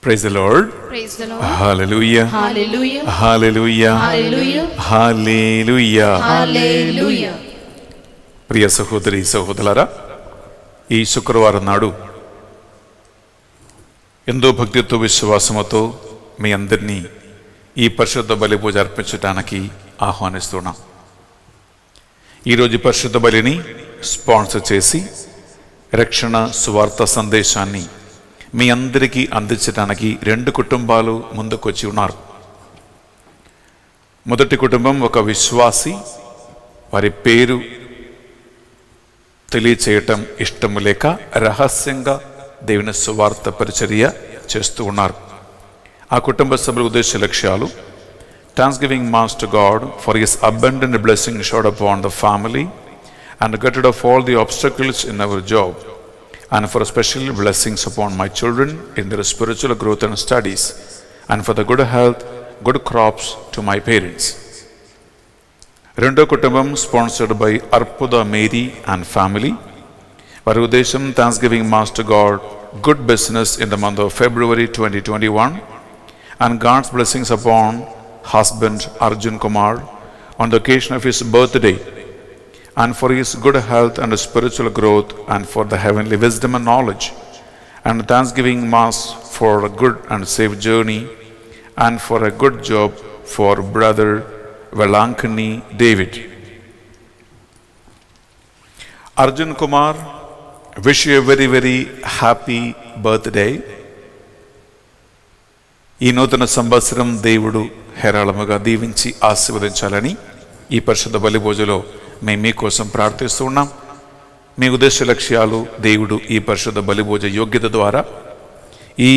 Praise the Lord. Praise the Lord. Hallelujah. Hallelujah. Hallelujah. Hallelujah. Hallelujah. Hallelujah. ప్రియ సహోదరి సహోదరులారా, ఈ శుక్రవారం నాడు ఎంతో భక్తితో విశ్వాసముతో మీ అందరినీ ఈ పరిశుద్ధ బలి పూజ అర్పించడానికి ఆహ్వానిస్తున్నాం. ఈరోజు పరిశుద్ధ బలిని స్పాన్సర్ చేసి రక్షణ సువార్త సందేశాన్ని మీ అందరికీ అందించడానికి 2 కుటుంబాలు ముందుకొచ్చి ఉన్నారు. మొదటి కుటుంబం ఒక విశ్వాసి, వారి పేరు తెలియచేయటం ఇష్టము లేక రహస్యంగా దేవుని సువార్త పరిచర్య చేస్తూ ఉన్నారు. ఆ కుటుంబ సభ్యుల ఉద్దేశ లక్ష్యాలు: Thanksgiving mass to God for his abundant blessing showed upon the family and get rid of all the obstacles in our job, and for special blessings upon my children in their spiritual growth and studies, and for the good health, good crops to my parents. రెండో కుటుంబం sponsored by Arputha Mary and family. వారి ఉద్దేశం thanksgiving mass to God, good business in the month of February 2021 and God's blessings upon husband Arjun Kumar on the occasion of his birthday, and for his good health and spiritual growth, and for the heavenly wisdom and knowledge, and thanksgiving mass for a good and safe journey, and for a good job for brother Velankani David. Arjun Kumar, wish you a very very happy birthday. ఈ నూతన సంవత్సరం దేవుడు హేరాళముగా దీవించి ఆశీర్వదించాలని ఈ పరిశుద్ధ బలి పూజలో మేము మీకోసం ప్రార్థిస్తూ ఉన్నాం. మీ ఉద్దేశ లక్ష్యాలు దేవుడు ఈ పరిశుద్ధ బలిభోజ యోగ్యత ద్వారా, ఈ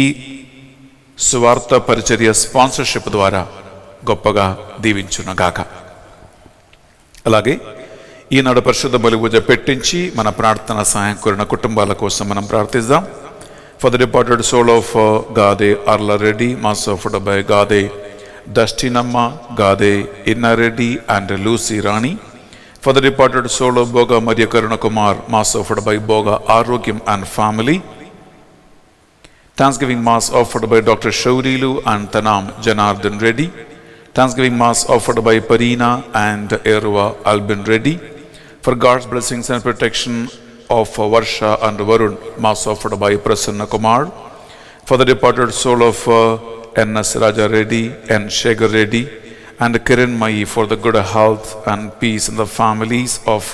సువార్త పరిచర్య స్పాన్సర్షిప్ ద్వారా గొప్పగా దీవించునగాక. అలాగే ఈనాడు పరిశుద్ధ బలిభోజ పెట్టించి మన ప్రార్థన సహాయం కోరిన కుటుంబాల కోసం మనం ప్రార్థిద్దాం. For the departed soul of Gade Arla Reddy, mass offered by Gade Dastinamma, Gade Innareddy and Lucy Rani. For the departed soul of Boga Maria Karuna Kumar, mass offered by Boga Arogyam and family. Thanksgiving mass offered by Dr. Shaurilu and Tanam Janardhan Reddy. Thanksgiving mass offered by Parina and Erwa Albin Reddy. For God's blessings and protection of Varsha and Varun, mass offered by Prasanna Kumar. For the departed soul of N.S. Raja Reddy and Shekhar Reddy and Kiran Mai, for the good health and peace in the families of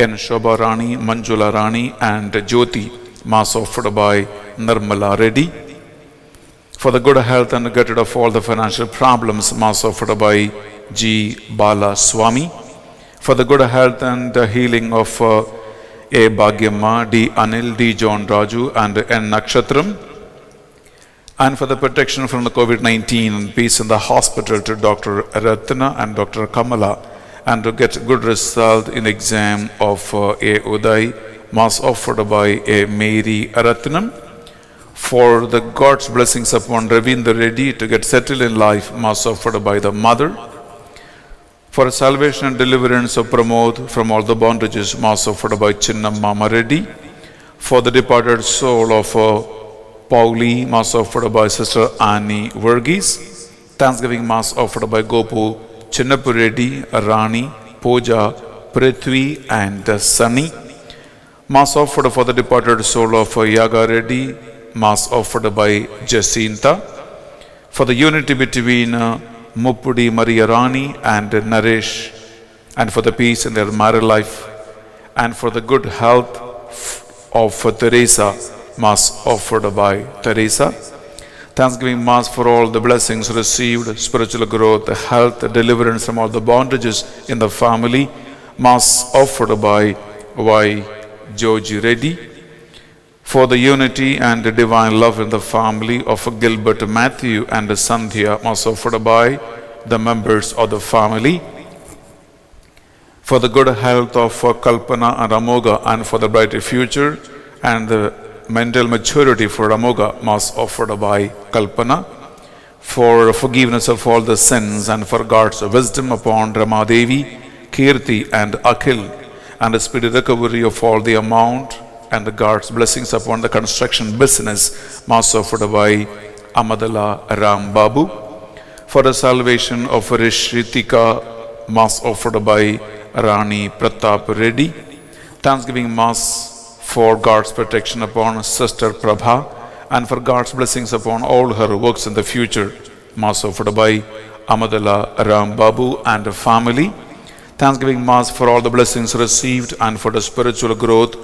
N. Shobha Rani, Manjula Rani and Jyoti, mass offered by Nirmala Reddy. For the good health and get rid of all the financial problems, mass offered by G. Bala Swami. For the good health and healing of A. Bhagyamma, D. Anil, D. John Raju and N. Nakshatram. And for the protection from the COVID-19 and peace in the hospital to Dr. Ratna and Dr. Kamala, and to get good result in exam of A. Uday, mass offered by A. Mary Ratnam. For the God's blessings upon Ravindra Reddy to get settled in life, mass offered by the mother. For salvation and deliverance of Pramod from all the bondages, mass offered by Chinnamma Reddy. For the departed soul of Pauli, mass offered by Sister Annie Verghese. Thanksgiving mass offered by Gopu Chinnapu Reddy, Rani, Pooja, Prithvi and Sunny. Mass offered for the departed soul of Yaga Reddy, mass offered by Jacinta. For the unity between Muppudi Maria Rani and Naresh, and for the peace in their married life, and for the good health of Teresa, Mass offered by Teresa. Thanksgiving Mass for all the blessings received, spiritual growth, health, deliverance from all the bondages in the family. Mass offered by Y. George Reddy. For the unity and the divine love in the family of Gilbert Matthew and Sandhya, Mass offered by the members of the family. For the good health of Kalpana and Amoga and for the brighter future and the mental maturity for Amoga, Mass offered by Kalpana. For forgiveness of all the sins and for God's wisdom upon Ramadevi, Kirti and Akhil, and the speedy recovery of all the amount and God's blessings upon the construction business, Mass offered by Amadala Ram Babu. For the salvation of Rishritika, Mass offered by Rani Pratap Reddy. Thanksgiving Mass for God's protection upon Sister Prabha and for God's blessings upon all her works in the future, Mass offered by Amadala Ram Babu and the family. Thanksgiving Mass for all the blessings received and for the spiritual growth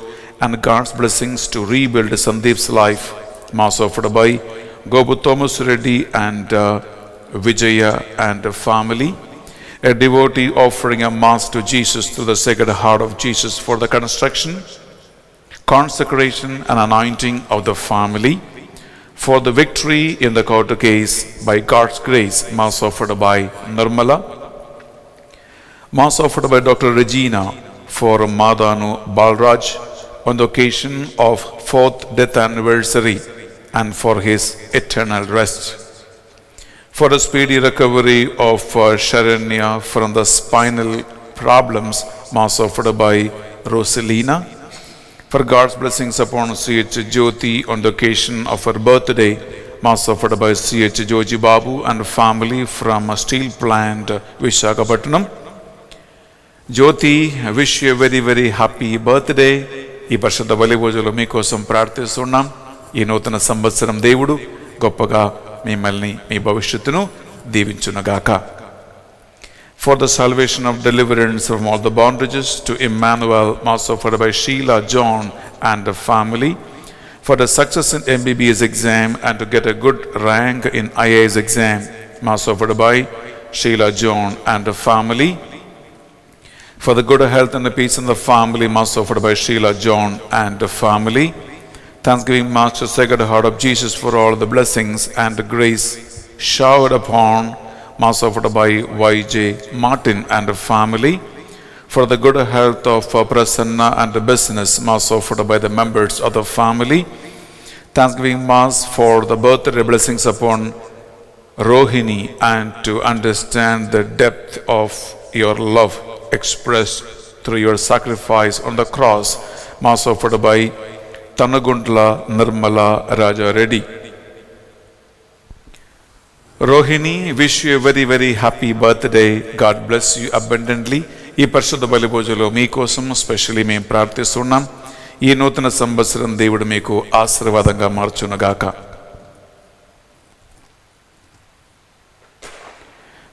and God's blessings to rebuild Sandeep's life, Mass offered by Gobu Thomas Reddy and Vijaya and the family. A devotee offering a Mass to Jesus through the Sacred Heart of Jesus for the construction, consecration and anointing of the family. For the victory in the court case by God's grace, Mass offered by Nirmala. Mass offered by Dr. Regina for Madhanu Balraj on the occasion of 4th death anniversary and for his eternal rest. For the speedy recovery of Sharanya from the spinal problems, Mass offered by Rosalina. For God's blessings upon C.H. Jyoti on the occasion of her birthday, Mass offered by C.H. Joji Babu and family from Steel Plant, Visakhapatnam. Jyoti, I wish you a very, very happy birthday. ఈ పరిశుద్ధ బలి పూజలో మీకోసం ప్రార్థిస్తున్నాం. ఈ నూతన సంవత్సరం దేవుడు గొప్పగా మిమ్మల్ని మీ భవిష్యత్తును దీవించునుగాక. For the salvation of deliverance from all the bondages to Emmanuel, Mass offered by Sheila John and the family. For the success in MBBS exam and to get a good rank in IAS exam, Mass offered by Sheila John and the family. For the good health and the peace in the family, Mass offered by Sheila John and the family. Thanksgiving Mass to Sacred Heart of Jesus for all the blessings and the grace showered upon, Mass offered by Y.J. Martin and the family. For the good health of Prasanna and the business, Mass offered by the members of the family. Thanksgiving Mass for the birthday blessings upon Rohini and to understand the depth of your love expressed through your sacrifice on the cross, Mass offered by Tanagundla Nirmala Raja Reddy. Rohini, wish you a very, very happy birthday. God bless you abundantly. ఈ పరిశుద్ధ బలి పూజలో మీకోసం specially మేము ప్రార్థిస్తున్నాం. ఈ నూతన సంవత్సరం దేవుడు మీకు ఆశీర్వాదంగా మార్చునుగాక.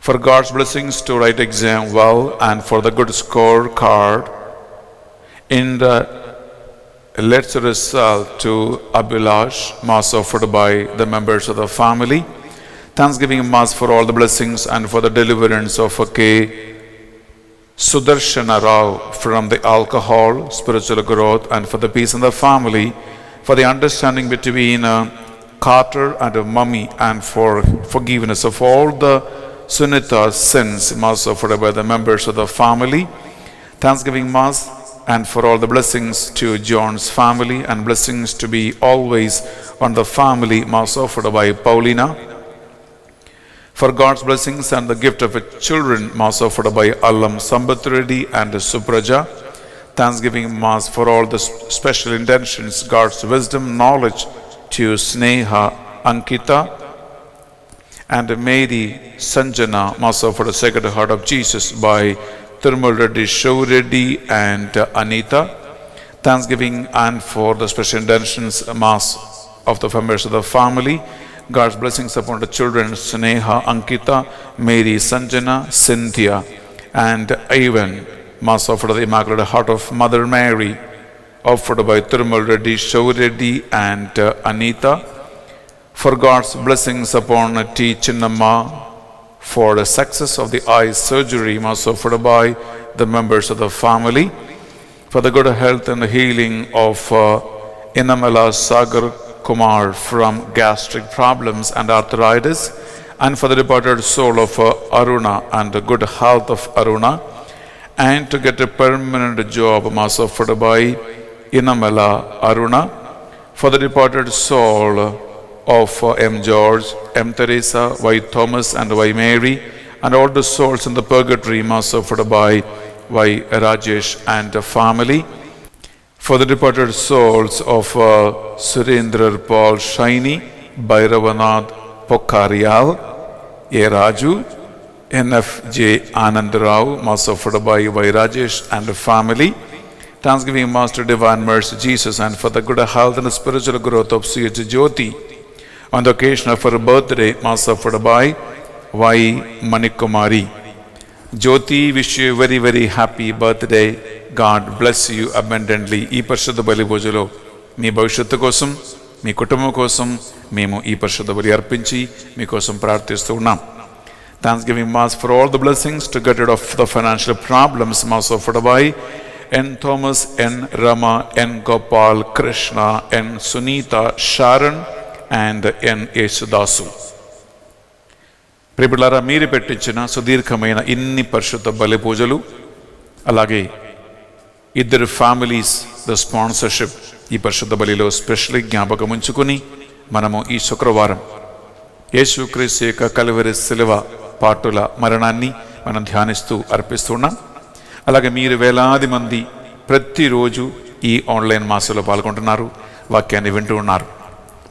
For God's blessings to write exam well and for the good score card in the let's result to Abhilash, Mass offered by the members of the family. Thanksgiving Mass for all the blessings and for the deliverance of K. Sudarshana Rao from the alcohol, spiritual growth and for the peace in the family, for the understanding between Carter and Mummy and for forgiveness of all the Sunita's sins, Mass offered by the members of the family. Thanksgiving Mass and for all the blessings to John's family and blessings to be always on the family, Mass offered by Paulina. For God's blessings and the gift of children, Mass offered by Allam Sambat Reddy and Supraja. Thanksgiving Mass for all the special intentions, God's wisdom, knowledge to Sneha Ankita and Mary Sanjana, Mass offered the Sacred Heart of Jesus by Thirmal Reddy, Show Reddy and Anita. Thanksgiving and for the special intentions, Mass of the members of the family. God's blessings upon the children, Sneha, Ankita, Mary, Sanjana, Cynthia, and Ivan. Mass offered the Immaculate Heart of Mother Mary, offered by Thirumal Reddy, Shaur Reddy and Anita. For God's blessings upon T. Chinnamma, for the success of the eye surgery was offered by the members of the family. For the good health and the healing of Inamala Sagar Kumar from gastric problems and arthritis, and for the departed soul of Aruna and the good health of Aruna, and to get a permanent job was offered by Inamala Aruna. For the departed soul of M. George, M. Teresa, Y. Thomas and Y. Mary, and all the souls in the purgatory was offered by Y. Rajesh and the family. For the departed souls of Surendra Paul Shaini, Bhairavanath Pokkarial, A. Raju, N.F.J. Anandarao, was offered by Y. Rajesh and the family. Thanksgiving Master Divine Mercy Jesus, and for the good health and spiritual growth of C.H. Jyoti on the occasion of her birthday, was offered by Y. Manikumari. Jyoti, wish you a very, very happy birthday. God bless you abundantly. ఈ పరిశుద్ధ బలి పూజలో మీ భవిష్యత్తు కోసం, మీ కుటుంబం కోసం మేము ఈ పరిశుద్ధ బలి అర్పించి మీకోసం ప్రార్థిస్తూ ఉన్నాం. Thanksgiving Mass for all the blessings to get rid of the financial problems was offered by N. Thomas, N. Rama, N. Gopal, Krishna, N. Sunita, Sharon and N. Yesudasu. ప్రియబిడ్డలారా, మీరు పెట్టించిన సుదీర్ఘమైన ఇన్ని పరిశుద్ధ బలి పూజలు, అలాగే ఇద్దరు ఫ్యామిలీస్ ద స్పాన్సర్షిప్ ఈ పరిశుద్ధ బలిలో స్పెషల్లీ జ్ఞాపకం ఉంచుకుని మనము ఈ శుక్రవారం యేసుక్రీస్తు యొక్క కలువరి శిలువ పాటుల మరణాన్ని మనం ధ్యానిస్తూ అర్పిస్తున్నాం. అలాగే మీరు వేలాది మంది ప్రతిరోజు ఈ ఆన్లైన్ మాసంలో పాల్గొంటున్నారు, వాక్యాన్ని వింటూ ఉన్నారు.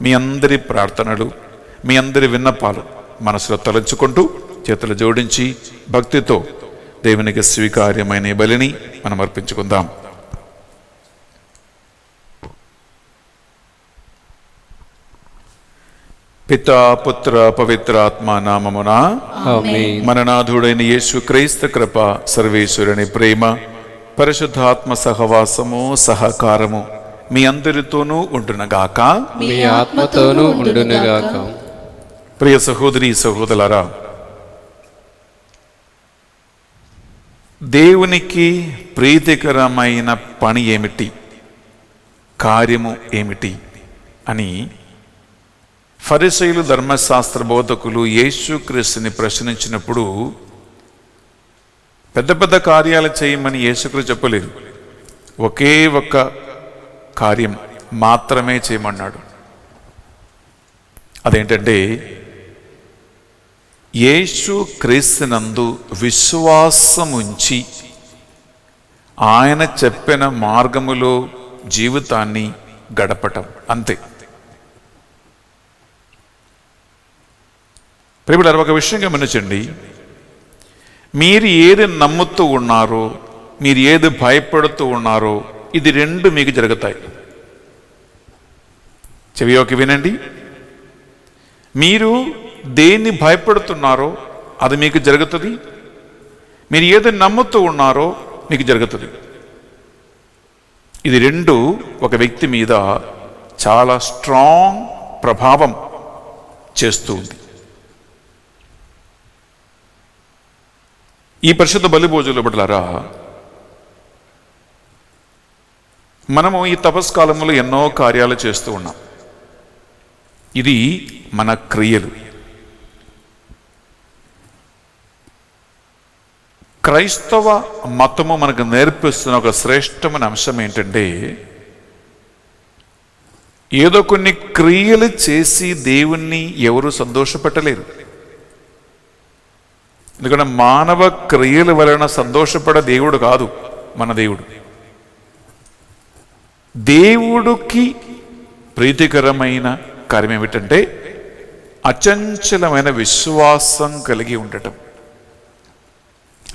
మీ అందరి ప్రార్థనలు, మీ అందరి విన్నపాలు మనసులో తలంచుకుంటూ చేతులు జోడించి భక్తితో దేవునికి స్వీకార్యమైన బలిని మనం అర్పించుకుందాం. పితా పుత్ర పవిత్రాత్మ నామమున ఆమేన్. మన నాథుడైన యేసు క్రీస్తు కృప, సర్వేశ్వరుని ప్రేమ, పరిశుద్ధాత్మ సహవాసము సహకారము మీ అందరితోనూ ఉండునగాక. మీ ఆత్మతోనూ ఉండునుగాక. ప్రియ సహోదరి సహోదరులారా, దేవునికి ప్రీతికరమైన పని ఏమిటి, కార్యము ఏమిటి అని ఫరిసీయులు ధర్మశాస్త్ర బోధకులు యేసుక్రీస్తుని ప్రశ్నించినప్పుడు పెద్ద పెద్ద కార్యాలు చేయమని యేసుక్రీస్తు చెప్పలేదు. ఒకే ఒక్క కార్యం మాత్రమే చేయమన్నాడు. అదేంటంటే యేసుక్రీస్తునందు విశ్వాసముంచి ఆయన చెప్పిన మార్గములో జీవితాన్ని గడపటం, అంతే. ప్రియమైన ఒక విషయం గమనించండి, మీరు ఏది నమ్ముతూ ఉన్నారో, మీరు ఏది భయపడుతూ ఉన్నారో, ఇది రెండు మీకు జరుగుతాయి. చెవియోకి వినండి. మీరు దేన్ని భయపడుతున్నారో అది మీకు జరుగుతుంది, మీరు ఏది నమ్ముతూ ఉన్నారో మీకు జరుగుతుంది. ఇది రెండు ఒక వ్యక్తి మీద చాలా స్ట్రాంగ్ ప్రభావం చేస్తూ ఉంది. ఈ పరిశుద్ధ బలి భోజనాల బిడ్డలారా, మనము ఈ తపస్కాలంలో ఎన్నో కార్యాలు చేస్తూ ఉన్నాం. ఇది మన క్రియలు. క్రైస్తవ మతము మనకు నేర్పిస్తున్న ఒక శ్రేష్టమైన అంశం ఏంటంటే, ఏదో కొన్ని క్రియలు చేసి దేవుణ్ణి ఎవరు సంతోషపెట్టలేరు. ఎందుకంటే మానవ క్రియల వలన సంతోషపడే దేవుడు కాదు మన దేవుడు. దేవుడికి ప్రీతికరమైన కార్యం ఏమిటంటే అచంచలమైన విశ్వాసం కలిగి ఉండటం.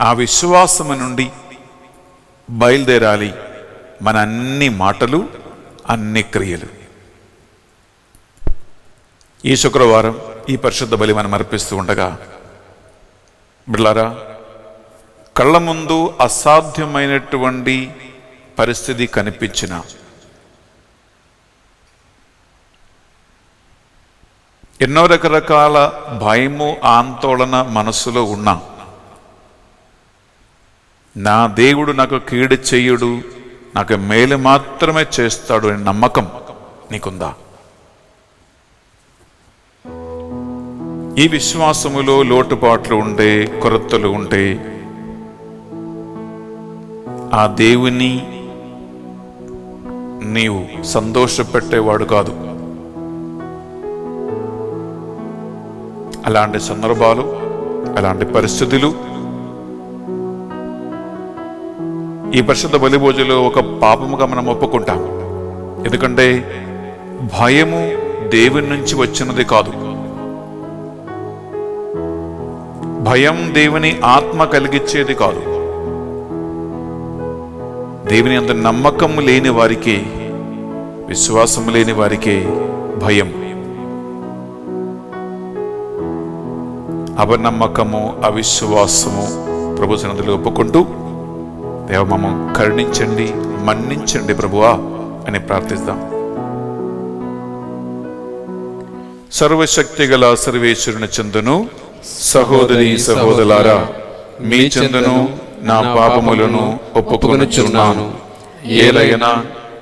ఆ విశ్వాసము నుండి బయలుదేరాలి మన అన్ని మాటలు, అన్ని క్రియలు. ఈ శుక్రవారం ఈ పరిశుద్ధ బలి మనం అర్పిస్తూ ఉండగా బిడ్డలారా, కళ్ళ ముందు అసాధ్యమైనటువంటి పరిస్థితి కనిపించిన, ఎన్నో రకరకాల భయము ఆందోళన మనసులో ఉన్నా, నా దేవుడు నాకు కీడు చెయ్యడు, నాకు మేలు మాత్రమే చేస్తాడు అనే నమ్మకం నీకుందా? ఈ విశ్వాసములో లోటుపాట్లు ఉంటే, కొరతలు ఉంటే, ఆ దేవుని నీవు సంతోషపెట్టేవాడు కాదు. అలాంటి సందర్భాలు, అలాంటి పరిస్థితులు ఈ పరిశుద్ధ బలిభోజులో ఒక పాపముగా మనం ఒప్పుకుంటాం. ఎందుకంటే భయము దేవుని నుంచి వచ్చినది కాదు. భయం దేవుని ఆత్మ కలిగించేది కాదు. దేవుని అంత నమ్మకం లేని వారికే, విశ్వాసం లేని వారికే భయం. అపనమ్మకము, అవిశ్వాసము ప్రభు సన్నిధిలో ఒప్పుకుంటూ, దేవ మమ్మల్ని కరుణించండి, మన్నించండి ప్రభువా అని ప్రార్థిస్తాం. సర్వశక్తి గల సర్వేశ్వరుని చెందును, సహోదరి సహోదరులారా, మీ చెందును నా పాపములను ఒప్పుకొనుచున్నాను. ఏలైనా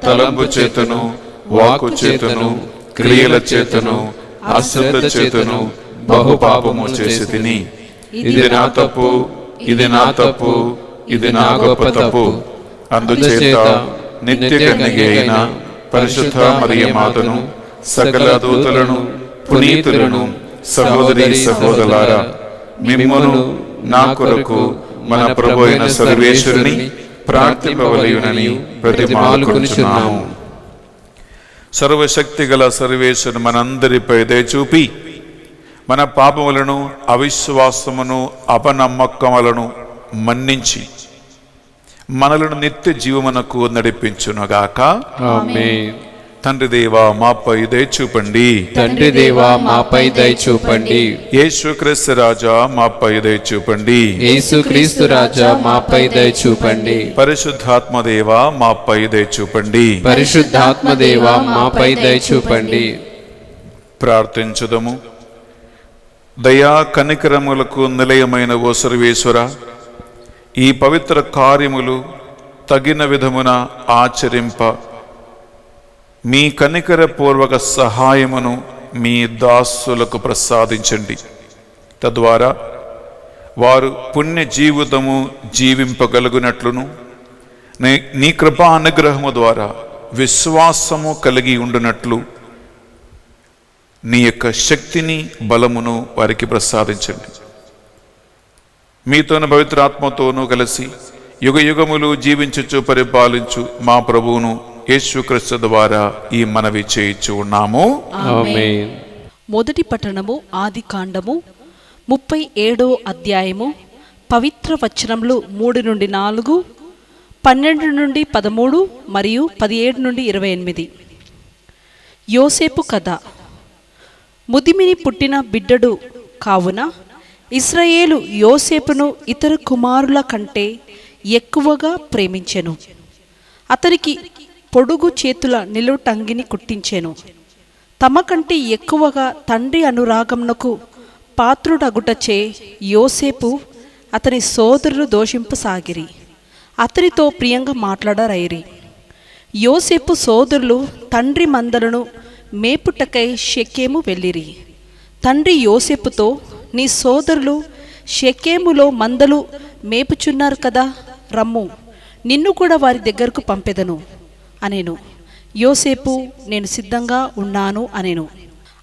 తలంపు చేతను, వాక్కు చేతను, క్రియల చేతను, అశ్రద్ధ చేతను బహు పాపము చేసి తిని, ఇది నా తప్పు, ఇది నా తప్పు, ఇది నా గొప్ప తప్పు. అందుచేత నిత్య కన్యక అయిన పరిశుద్ధ మరియ మాతను, సకల దూతలను, పునీతులను, సహోదరి సహోదరులారా, మిమ్మును నా కొరకు మన ప్రభు అయిన సర్వేశ్వరుని ప్రార్థింపవలయునని ప్రతిమాలుకొనుచున్నాము. సర్వశక్తి గల సర్వేశ్వరుని మనందరిపై దయ చూపి, మన పాపములను, అవిశ్వాసమును, అపనమ్మకములను మన్నించి మనలను నిత్య జీవమునకు నడిపించునుగాక. ఆమేన్. తండ్రి దేవా మాపై దయ చూపండి. తండ్రి దేవా మాపై దయ చూపండి. యేసుక్రీస్తు రాజా మాపై దయ చూపండి. యేసుక్రీస్తు రాజా మాపై దయ చూపండి. పరిశుద్ధాత్మ దేవా మాపై దయ చూపండి. పరిశుద్ధాత్మ దేవా మాపై దయ చూపండి. ప్రార్థించుదము. దయా కనికరములకు నిలయమైన ఓ సర్వేశ్వర, ఈ పవిత్ర కార్యములు తగిన విధమున ఆచరింప మీ కనికర పూర్వక సహాయమును మీ దాసులకు ప్రసాదించండి. తద్వారా వారు పుణ్య జీవితము జీవింపగలుగునట్లును, నీ కృపా అనుగ్రహము ద్వారా విశ్వాసము కలిగి ఉండునట్లు నీ యొక్క శక్తిని, బలమును వారికి ప్రసాదించండి. మీతోను పవిత్రాత్మతోనూ కలిసి యుగ యుగములు జీవించుచు పరిపాలించు మా ప్రభువును యేసుక్రీస్తు ద్వారా ఈ మనవి చేయించు ఉన్నాము. ఆమేన్. మొదటి పట్టణము ఆదికాండము 37వ అధ్యాయము పవిత్ర వచనములు 3 నుండి 4, 12 నుండి 13 మరియు 17 నుండి 28. యోసేపు కథ. ముదిమిని పుట్టిన బిడ్డడు కావున ఇశ్రాయేలు యోసేపును ఇతర కుమారుల కంటే ఎక్కువగా ప్రేమించెను. అతనికి పొడుగు చేతుల నిలువుటంగిని కుట్టించెను. తమ కంటే ఎక్కువగా తండ్రి అనురాగమునకు పాత్రుడగుటచే యోసేపు అతని సోదరులు దోషింపసాగిరి. అతనితో ప్రియంగా మాట్లాడరైరి. యోసేపు సోదరులు తండ్రి మందలను మేపుటకై షెకెము వెళ్ళిరి. తండ్రి యోసేపుతో, నీ సోదరులు షెకెములో మందలు మేపుచున్నారు కదా, రమ్ము, నిన్ను కూడా వారి దగ్గరకు పంపెదను అనెను. యోసేపు, నేను సిద్ధంగా ఉన్నాను అనెను.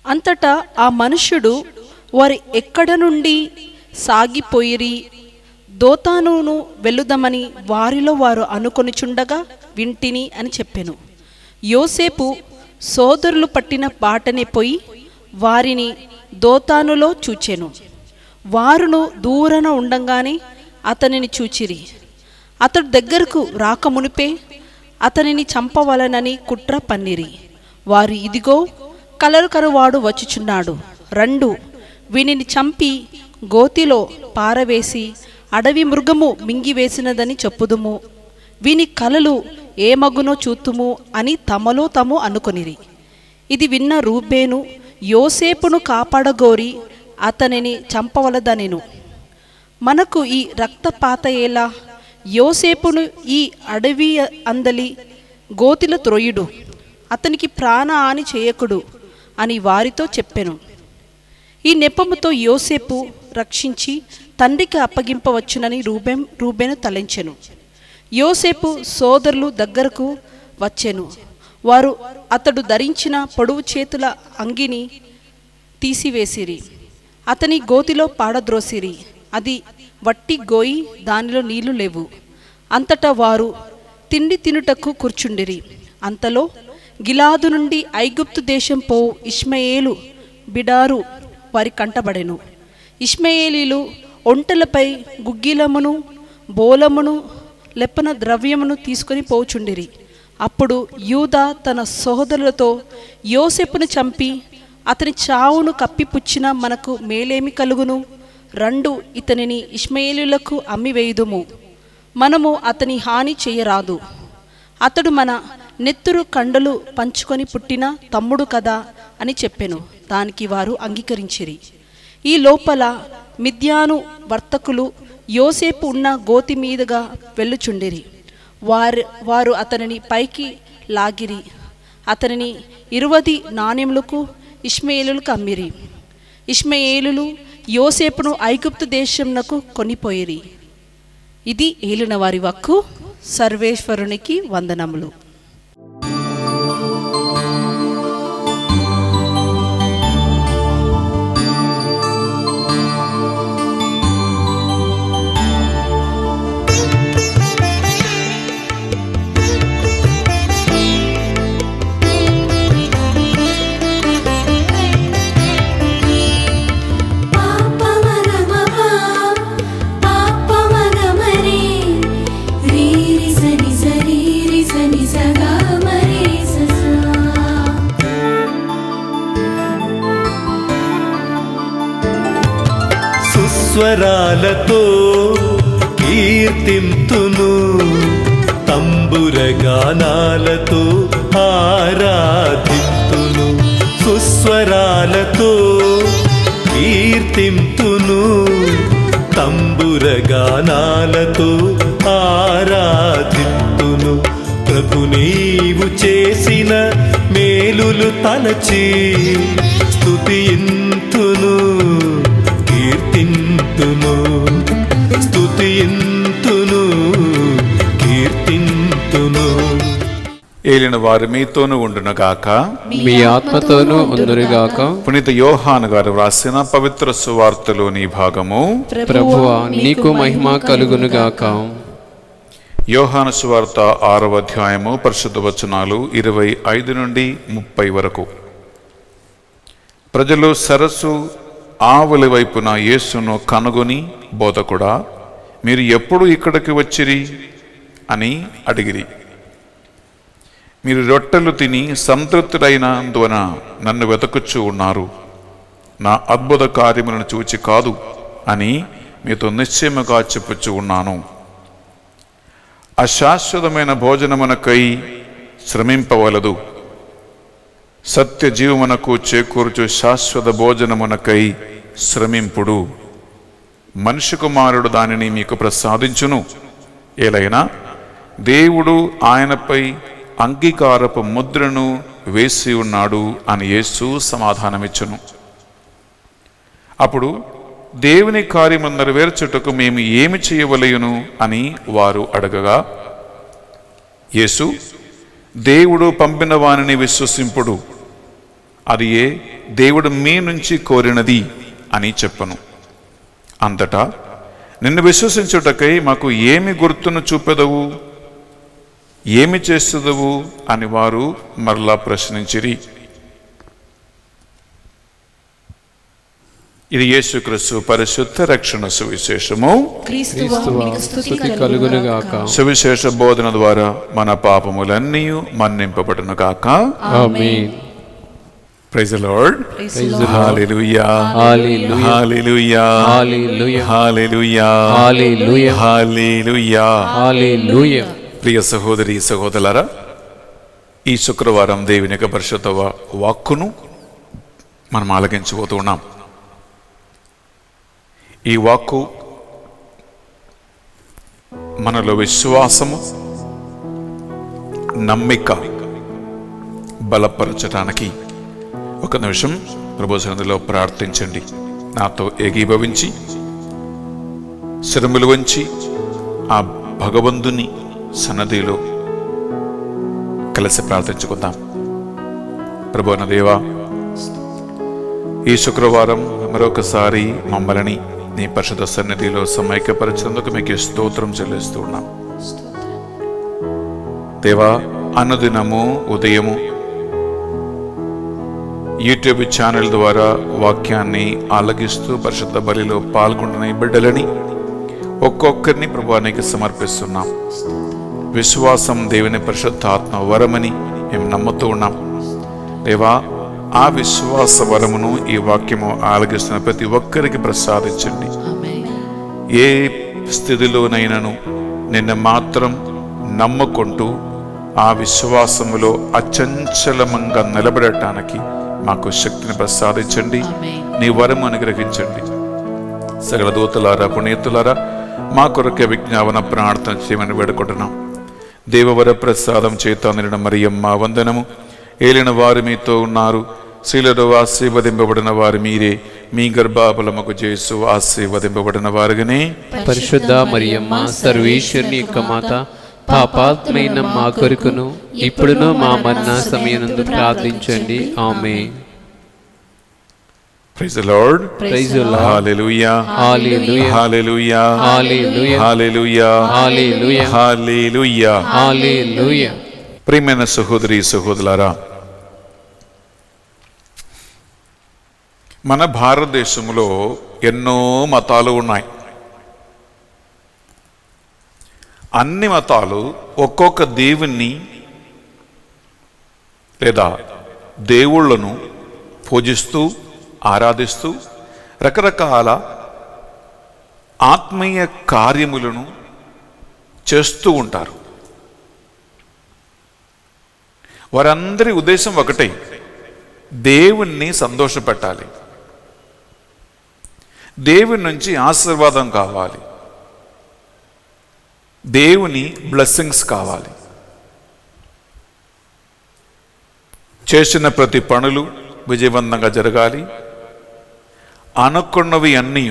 అంతటా ఆ మనుష్యుడు వారు ఎక్కడ నుండి సాగిపోయిరి, దోతానును వెళ్ళుదమని వారిలో వారు అనుకొనిచుండగా వింటిని అని చెప్పెను. యోసేపు సోదరులు పట్టిన బాటనే పోయి వారిని దోతానులో చూచెను. వారును దూరన ఉండంగానే అతనిని చూచిరి. అతడు దగ్గరకు రాకమునిపే అతనిని చంపవలనని కుట్ర పన్నిరి. వారు, ఇదిగో కలరుకరువాడు వచ్చుచున్నాడు, రండు, వీనిని చంపి గోతిలో పారవేసి అడవి మృగము మింగివేసినదని చెప్పుదుము, వీని కలలు ఏమగునో చూతుము అని తమలో తాము అనుకొనిరి. ఇది విన్న రూబేను, యోసేపును కాపాడగోరి అతనిని చంపవలదనెను. మనకు ఈ రక్తపాత ఎలా? యోసేపును ఈ అడవి అందలి గోతిలో త్రోయుడు, అతనికి ప్రాణ హాని చేయకుడు అని వారితో చెప్పెను. ఈ నెపముతో యోసేపు రక్షించి తండ్రికి అప్పగింపవచ్చునని రూబేను తలంచెను. యోసేపు సోదరులు దగ్గరకు వచ్చెను. వారు అతడు ధరించిన పొడవు చేతుల అంగిని తీసివేసిరి, అతని గోతిలో పాడద్రోసిరి. అది వట్టి గోయి, దానిలో నీళ్లు లేవు. అంతటా వారు తిండి తినుటకు కూర్చుండిరి. అంతలో గిలాదు నుండి ఐగుప్తు దేశం పోవు ఇష్మాయేలు బిడారు వారి కంటబడెను. ఇష్మాయేలీలు ఒంటెలపై గుగ్గిలమును బోలమును లెప్పన ద్రవ్యమును తీసుకొని పోచుండిరి. అప్పుడు యూదా తన సహోదరులతో, యోసేపును చంపి అతని చావును కప్పిపుచ్చిన మనకు మేలేమి కలుగును? రండు, ఇతనిని ఇష్మాయేలీయులకు అమ్మివేయుదుము. మనము అతని హాని చేయరాదు. అతడు మన నెత్తురు కండలు పంచుకొని పుట్టిన తమ్ముడు కదా అని చెప్పెను. దానికి వారు అంగీకరించిరి. ఈ లోపల మిద్యాను వర్తకులు యోసేపు ఉన్న గోతి మీదుగా వెళ్ళుచుండిరి. వారు అతనిని పైకి లాగిరి. అతనిని 20 నాణ్యములకు ఇష్మాయేలులకు అమ్మిరి. ఇష్మాయేలులు యోసేపును ఐగుప్తు దేశమునకు కొనిపోయిరి. ఇది ఏలిన వారి వాక్కు. సర్వేశ్వరునికి వందనములు. స్వరాలతో కీర్తింతును, తంబురగానాలతో ఆరాధింతును. సుస్వరాలతో కీర్తింతును, తంబురగానాలతో ఆరాధింతును. ప్రభు నీవు చేసిన మేలులు తలచి స్తుతింతును, కీర్తింతును, స్తుతింతును, కీర్తింతును. ఏలిన వారు మీతోనూ ఉండునుగాక, మీ ఆత్మతోనూ ఉందురుగాక. పునీత యోహాను గారు వ్రాసిన పవిత్ర సువార్తలోని భాగము. ప్రభువా నీకు మహిమ కలుగునుగాక. యోహాను సువార్త 6వ అధ్యాయము పరిశుద్ధ వచనాలు 25 నుండి 30 వరకు. ప్రజలు సరస్సు ఆవలి వైపున యేసును కనుగొని, బోధకుడా, మీరు ఎప్పుడు ఇక్కడికి వచ్చిరి అని అడిగిరి. మీరు రొట్టెలు తిని సంతృప్తుడైనందువన నన్ను వెతకుచూ ఉన్నారు, నా అద్భుత కార్యములను చూచి కాదు అని మీతో నిశ్చయముగా చెప్పుచూ ఉన్నాను. అశాశ్వతమైన భోజనమునకై శ్రమింపవలదు, సత్య జీవమునకు చేకూర్చు శాశ్వత భోజనమునకై శ్రమింపుడు. మనిషి కుమారుడు దానిని మీకు ప్రసాదించును. ఏలైనా దేవుడు ఆయనపై అంగీకారపు ముద్రను వేసి ఉన్నాడు అని యేసు సమాధానమిచ్చును. అప్పుడు దేవుని కార్యము నెరవేర్చుటకు మేము ఏమి చేయవలయును అని వారు అడగగా, యేసు, దేవుడు పంపిన వానిని విశ్వసింపుడు, అది ఏ దేవుడు మీ నుంచి కోరినది అని చెప్పను. అంతటా నిన్ను విశ్వసించుటకై మాకు ఏమి గుర్తును చూపెదవు, ఏమి చేస్తుదవు అని వారు మరలా ప్రశ్నించిరి. ఇది యేసుక్రీస్తు పరిశుద్ధ రక్షణ సువిశేషము. క్రీస్తువా స్తుతి కలుగునుగాక. సువిశేష బోధన ద్వారా మన పాపములన్నీ మన్నింపబడునుగాక. ఆమేన్. Praise the Lord. Hallelujah, hallelujah, hallelujah, hallelujah, hallelujah, hallelujah, hallelujah, hallelujah. ప్రియ సహోదరి సహోదరులారా, ఈ శుక్రవారం దేవుని యొక్క పరిశుద్ధ వాక్కును మనం ఆలకించబోతూ ఉన్నాం. ఈ వాక్కు మనలో విశ్వాసము, నమ్మిక బలపరచడానికి ఒక నిమిషం ప్రభు సన్నిధిలో ప్రార్థించండి. నాతో ఏకీభవించి శిరములు వంచి ఆ భగవంతుని సన్నదిలో కలిసి ప్రార్థించుకుందాం. ప్రభువైన దేవా, ఈ శుక్రవారం మరొకసారి మమ్మల్ని నీ పరిశుద్ధ సన్నిధిలో సమైక్యపరిచినందుకు మీకు స్తోత్రం చెల్లిస్తూ ఉన్నాం. దేవా, అనుదినము ఉదయము యూట్యూబ్ ఛానల్ ద్వారా వాక్యాన్ని ఆలగిస్తూ పరిశుద్ధ బలిలో పాల్గొంటున్న ఈ బిడ్డలని ఒక్కొక్కరిని ప్రభువానికి సమర్పిస్తున్నాం. విశ్వాసం దేవుని పరిశుద్ధాత్మ వరమని మేము నమ్ముతూ ఉన్నాం. దేవా, ఆ విశ్వాస వరమును ఈ వాక్యము ఆలగిస్తున్న ప్రతి ఒక్కరికి ప్రసాదించండి. ఏ స్థితిలోనైనాను నిన్ను మాత్రం నమ్ముకుంటూ ఆ విశ్వాసములో అచంచలమంగా నిలబడటానికి మాకు శక్తిని ప్రసాదించండి. నీ వరము అనుగ్రహించండి. సకల దూతలారా, పునీతులారా, మా కొరకే విజ్ఞాపన ప్రార్థన చేయమని వేడుకుంటున్నాం. దేవవర ప్రసాదం చేత నిండిన మరియమ్మ వందనము. ఏలిన వారు మీతో ఉన్నారు, స్త్రీలలో ఆశీర్వదింపబడిన వారు మీరే, మీ గర్భఫలముకు యేసు ఆశీర్వదింపబడిన వారుగానే. పరిశుద్ధ మరియమ్మ సర్వేశ్వరుని యొక్క మాత, పాపాత్మైన మా కొరకును ఇప్పుడును మా మరణ సమయనందు ప్రార్థించండి. ఆమేన్. Praise the Lord. Praise the Lord. Hallelujah. Hallelujah. Hallelujah. Hallelujah. Hallelujah. Hallelujah. Hallelujah. హల్లెలూయా. ప్రియమైన సహోదరి సహోదరులారా, మన భారతదేశంలో ఎన్నో మతాలు ఉన్నాయి. అన్ని మతాలు ఒక్కొక్క దేవుణ్ణి లేదా దేవుళ్ళను పూజిస్తూ ఆరాధిస్తూ రకరకాల ఆత్మీయ కార్యములను చేస్తూ ఉంటారు. వారందరి ఉద్దేశం ఒకటే, దేవుణ్ణి సంతోషపెట్టాలి, దేవుని నుంచి ఆశీర్వాదం కావాలి, దేవుని బ్లెస్సింగ్స్ కావాలి. చేసిన ప్రతి పనులు విజయవంతంగా జరగాలి, అనుకున్నవి అన్నీ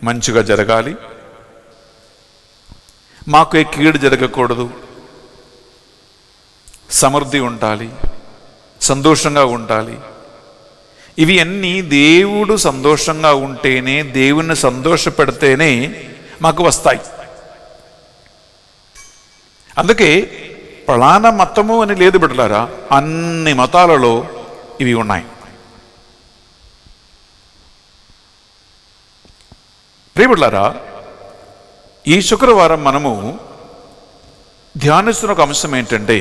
మంచిగా జరగాలి, మాకు ఏ కీడు జరగకూడదు, సమృద్ధి ఉండాలి, సంతోషంగా ఉండాలి. ఇవి అన్నీ దేవుడు సంతోషంగా ఉంటేనే, దేవుణ్ణి సంతోషపెడితేనే మాకు వస్తాయి. అందుకే ఫలానా మతము అని లేదు బిడ్డలారా, అన్ని మతాలలో ఇవి ఉన్నాయి. ప్రియబిడ్డలారా, ఈ శుక్రవారం మనము ధ్యానిస్తున్న ఒక అంశం ఏంటంటే,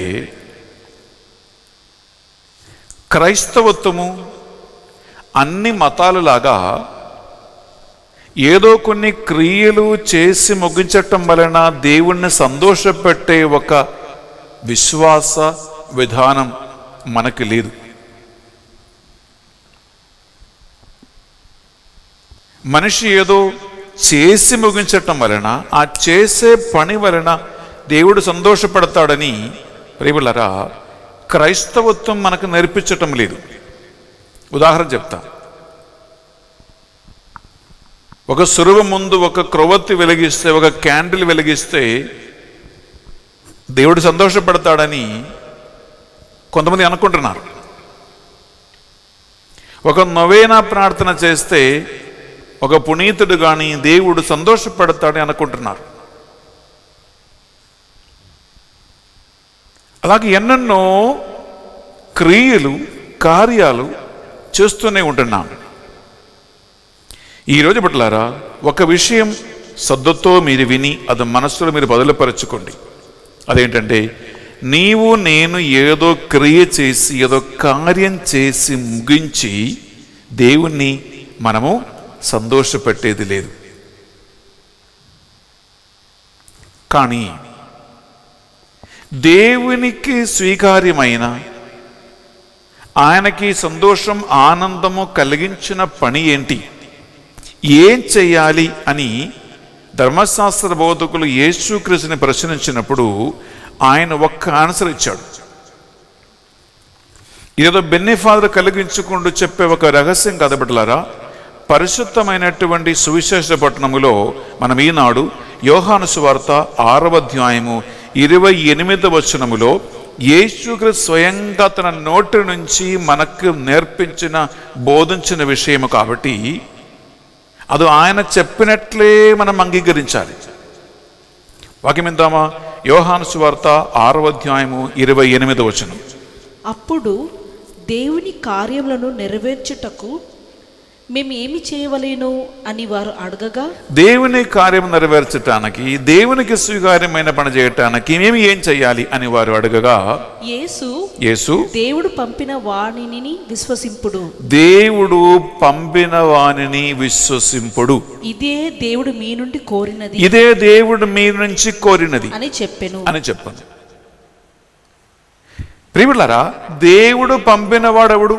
క్రైస్తవత్వము అన్ని మతాలలాగా ఏదో కొన్ని క్రియలు చేసి ముగించటం వలన దేవుణ్ణి సంతోషపెట్టే ఒక విశ్వాస విధానం మనకి లేదు. మనిషి ఏదో చేసి ముగించటం వలన, ఆ చేసే పని వలన దేవుడు సంతోషపడతాడని ప్రియబిడ్డలారా క్రైస్తవత్వం మనకు నేర్పించటం లేదు. ఉదాహరణ చెప్తా. ఒక సురువు ముందు ఒక క్రొవ్వొత్తి వెలిగిస్తే, ఒక క్యాండిల్ వెలిగిస్తే దేవుడు సంతోషపడతాడని కొంతమంది అనుకుంటున్నారు. ఒక నొవేనా ప్రార్థన చేస్తే ఒక పునీతుడు కానీ దేవుడు సంతోషపడతాడని అనుకుంటున్నారు. అలాగే ఎన్నెన్నో క్రియలు, కార్యాలు చేస్తూనే ఉంటున్నాం. ఈరోజు బిడ్డలారా, ఒక విషయం శ్రద్ధతో మీరు విని అది మనస్సులో మీరు బదులుపరచుకోండి. అదేంటంటే, నీవు నేను ఏదో క్రియ చేసి, ఏదో కార్యం చేసి ముగించి దేవుణ్ణి మనము సంతోషపెట్టేది లేదు. కానీ దేవునికి స్వీకార్యమైన ఆయనకి సంతోషం ఆనందము కలిగించిన పని ఏంటి, ఏం చెయ్యాలి అని ధర్మశాస్త్ర బోధకులు యేసుక్రీస్తుని ప్రశ్నించినప్పుడు ఆయన ఒక్క ఆన్సర్ ఇచ్చాడు. ఏదో బెన్నిఫాదర్ కలిగించుకుంటూ చెప్పే ఒక రహస్యం కాదు బిడ్డలారా. పరిశుద్ధమైనటువంటి సువిశేష పట్టణములో మనం ఈనాడు యోహాను సువార్త 6వ అధ్యాయము 28వ వచనములో యేసుక్రీస్తు స్వయంగా తన నోటి నుంచి మనకు నేర్పించిన బోధించిన విషయము కాబట్టి అది ఆయన చెప్పినట్లే మనం అంగీకరించాలి. వాక్యం విందామా? యోహాను సువార్త 6వ అధ్యాయము 28వ వచనం. అప్పుడు దేవుని కార్యములను నెరవేర్చుటకు మేము ఏమి చేయవలేను అని వారు అడగగా, దేవుని కార్యం నెరవేర్చటానికి, దేవునికి స్వీకార్యమైన పని చేయటానికి మేము ఏం చెయ్యాలి అని వారు అడగగా, యేసు దేవుడు పంపిన వాణిని విశ్వసింపుడు, దేవుడు పంపిన వాణిని విశ్వసింపుడు, ఇదే దేవుడు మీ నుండి కోరినది, ఇదే దేవుడు మీ నుంచి కోరినది అని చెప్పాను. ప్రియులారా, దేవుడు పంపిన వాడెవడు?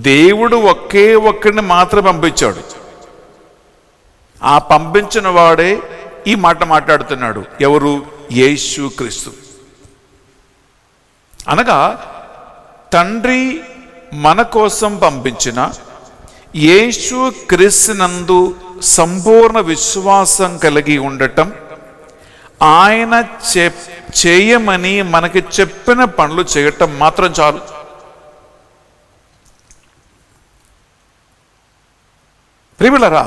దేవుడు ఒకే ఒక్కడిని మాత్రం పంపించాడు. ఆ పంపించిన వాడే ఈ మాట మాట్లాడుతున్నాడు. ఎవరు? యేసుక్రీస్తు. అనగా తండ్రి మన కోసం పంపించిన యేసుక్రీస్తునందు సంపూర్ణ విశ్వాసం కలిగి ఉండటం, ఆయన చేయమని మనకి చెప్పిన పనులు చేయటం మాత్రం చాలు. ప్రియులారా,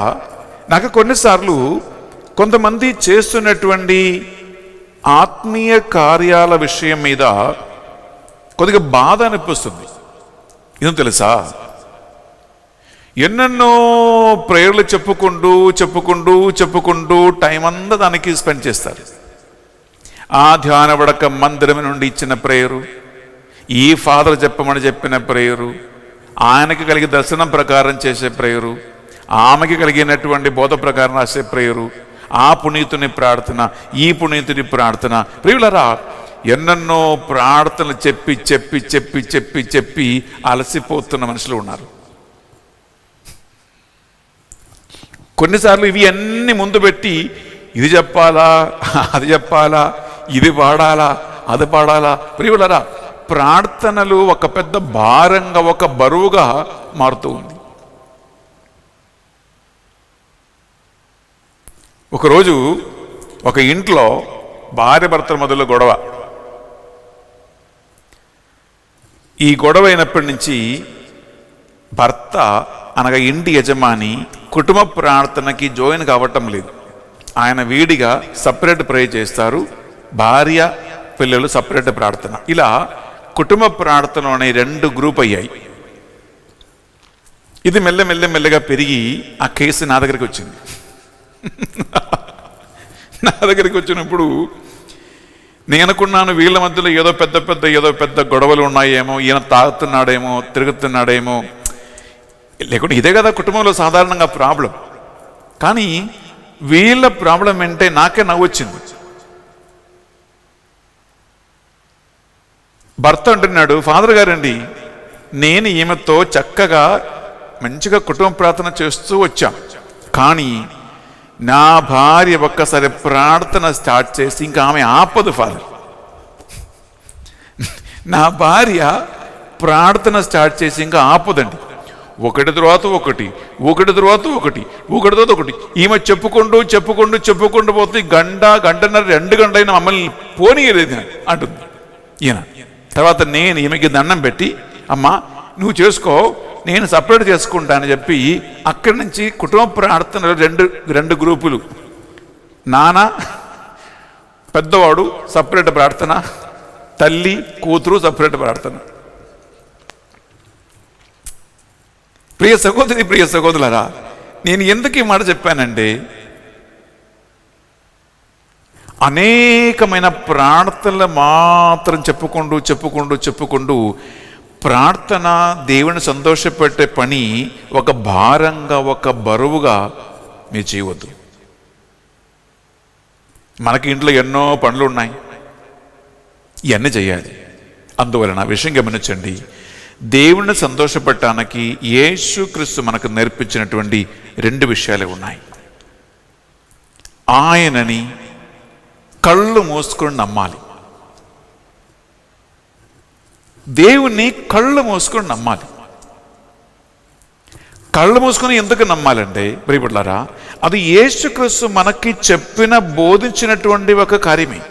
నాకు కొన్నిసార్లు కొంతమంది చేస్తున్నటువంటి ఆత్మీయ కార్యాల విషయం మీద కొద్దిగా బాధ అనిపిస్తుంది. ఏం తెలుసా, ఎన్నెన్నో ప్రేయర్లు చెప్పుకుంటూ టైం అంతా దానికి స్పెండ్ చేస్తారు. ఆ ధ్యానవడక మందిరం నుండి ఇచ్చిన ప్రేయరు, ఈ ఫాదర్ చెప్పమని చెప్పిన ప్రేయరు, ఆయనకి కలిగి దర్శనం ప్రకారం చేసే ప్రేయరు, ఆమెకి కలిగినటువంటి బోధ ప్రకారం రాసే ప్రేయరు, ఆ పునీతుని ప్రార్థన, ఈ పునీతుని ప్రార్థన. ప్రియులారా, ఎన్నెన్నో ప్రార్థనలు చెప్పి చెప్పి చెప్పి చెప్పి చెప్పి అలసిపోతున్న మనుషులు ఉన్నారు. కొన్నిసార్లు ఇవి అన్ని ముందు పెట్టి ఇది చెప్పాలా, అది చెప్పాలా, ఇది పాడాలా, అది పాడాలా. ప్రియులారా, ప్రార్థనలు ఒక పెద్ద భారంగా, ఒక బరువుగా మారుతూ ఉంది. ఒకరోజు ఒక ఇంట్లో భార్య భర్తల మొదలు గొడవ. ఈ గొడవ అయినప్పటి నుంచి భర్త అనగా ఇంటి యజమాని కుటుంబ ప్రార్థనకి జాయిన్ కావటం లేదు. ఆయన వీడిగా సపరేట్ ప్రే చేస్తారు, భార్య పిల్లలు సపరేట్ ప్రార్థన. ఇలా కుటుంబ ప్రార్థన అనే 2 గ్రూప్ అయ్యాయి. ఇది మెల్లగా పెరిగి ఆ కేసు నా దగ్గరికి వచ్చింది. నా దగ్గరికి వచ్చినప్పుడు నేను అనుకున్నాను, వీళ్ళ మధ్యలో ఏదో పెద్ద గొడవలు ఉన్నాయేమో, ఈయన తాగుతున్నాడేమో, తిరుగుతున్నాడేమో, లేకుంటే ఇదే కదా కుటుంబంలో సాధారణంగా ప్రాబ్లం. కానీ వీళ్ళ ప్రాబ్లం ఏంటే నాకే నవ్వొచ్చింది. భర్త అంటున్నాడు, ఫాదర్ గారండి, నేను ఈమెతో చక్కగా మంచిగా కుటుంబ ప్రార్థన చేస్తూ వచ్చాం, కానీ నా భార్య ఒక్కసారి ప్రార్థన స్టార్ట్ చేసి ఇంకా ఆమె ఆపదు ఫాదర్. నా భార్య ప్రార్థన స్టార్ట్ చేసి ఇంకా ఆపదండి. ఒకటి తర్వాత ఒకటి ఈమె చెప్పుకుంటూ పోతే గంటన్నర 2 గంటలైనా మమ్మల్ని పోనీయలేదు అంటుంది ఈయన. తర్వాత నేను ఈమెకి దండం పెట్టి, అమ్మా నువ్వు చేసుకో, నేను సపరేట్ చేసుకుంటానని చెప్పి అక్కడి నుంచి కుటుంబ ప్రార్థనలు 2 గ్రూపులు. నాన్న పెద్దవాడు సపరేట్ ప్రార్థన, తల్లి కూతురు సపరేట్ ప్రార్థన. ప్రియ సహోదరులారా, నేను ఎందుకు ఈ మాట చెప్పానంటే, అనేకమైన ప్రార్థనలు మాత్రం చెప్పుకుంటూ ప్రార్థన దేవుని సంతోషపెట్టే పని ఒక భారంగా, ఒక బరువుగా మీరు చేయవద్దు. మనకి ఇంట్లో ఎన్నో పనులు ఉన్నాయి, ఇవన్నీ చేయాలి. అందువలన విషయం గమనించండి, దేవుణ్ణి సంతోషపెట్టడానికి యేసుక్రీస్తు మనకు నేర్పించినటువంటి 2 విషయాలే ఉన్నాయి. ఆయనని కళ్ళు మూసుకొని నమ్మాలి. దేవుణ్ణి కళ్ళు మూసుకొని నమ్మాలి. కళ్ళు మూసుకొని ఎందుకు నమ్మాలంటే ప్రియబిడ్డలారా, అది యేసుక్రీస్తు మనకి బోధించినటువంటి ఒక కార్యమే.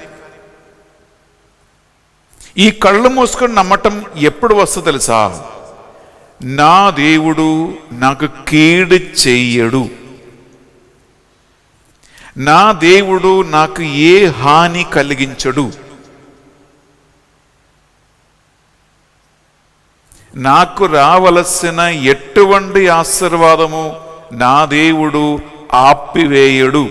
ఈ కళ్ళు మూసుకొని నమ్మటం ఎప్పుడు వస్తుందో తెలుసా? నా దేవుడు నాకు కీడు చెయ్యడు, నా దేవుడు నాకు ఏ హాని కలిగించడు, నాకు రావలసిన ఎటువంటి ఆశీర్వాదము నా దేవుడు ఆపివేయడు,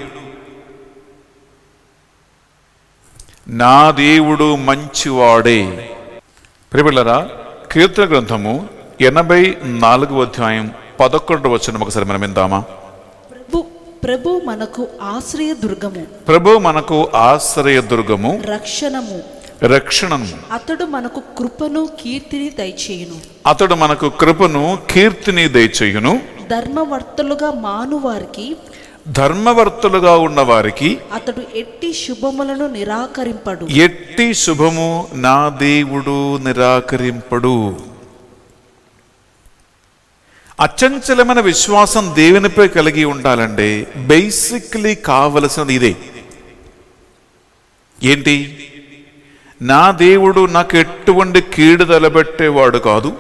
నా దేవుడు మంచివాడే. ప్రియబిడ్డలారా, కీర్తన గ్రంథము 84వ అధ్యాయం 11వ వచనం ఒకసారి మనం విందామా? ప్రభు మనకు ఆశ్రయ దుర్గము, ప్రభు మనకు ఆశ్రయ దుర్గము, రక్షణము. అతడు మనకు కృపను కీర్తిని దయచేయును, అతడు మనకు కృపను కీర్తిని దయచేయును. ధర్మవర్తులుగా ఉన్న వారికి అతడు ఎట్టి శుభములను నిరాకరింపడు, ఎట్టి శుభము నా దేవుడు నిరాకరింపడు. అచంచలమైన విశ్వాసం దేవునిపై కలిగి ఉండాలంటే బేసిక్లీ కావలసినది ఇదే. ఏంటి? నా దేవుడు నాకు ఎటువంటి కీడు తలబెట్టేవాడు కాదు,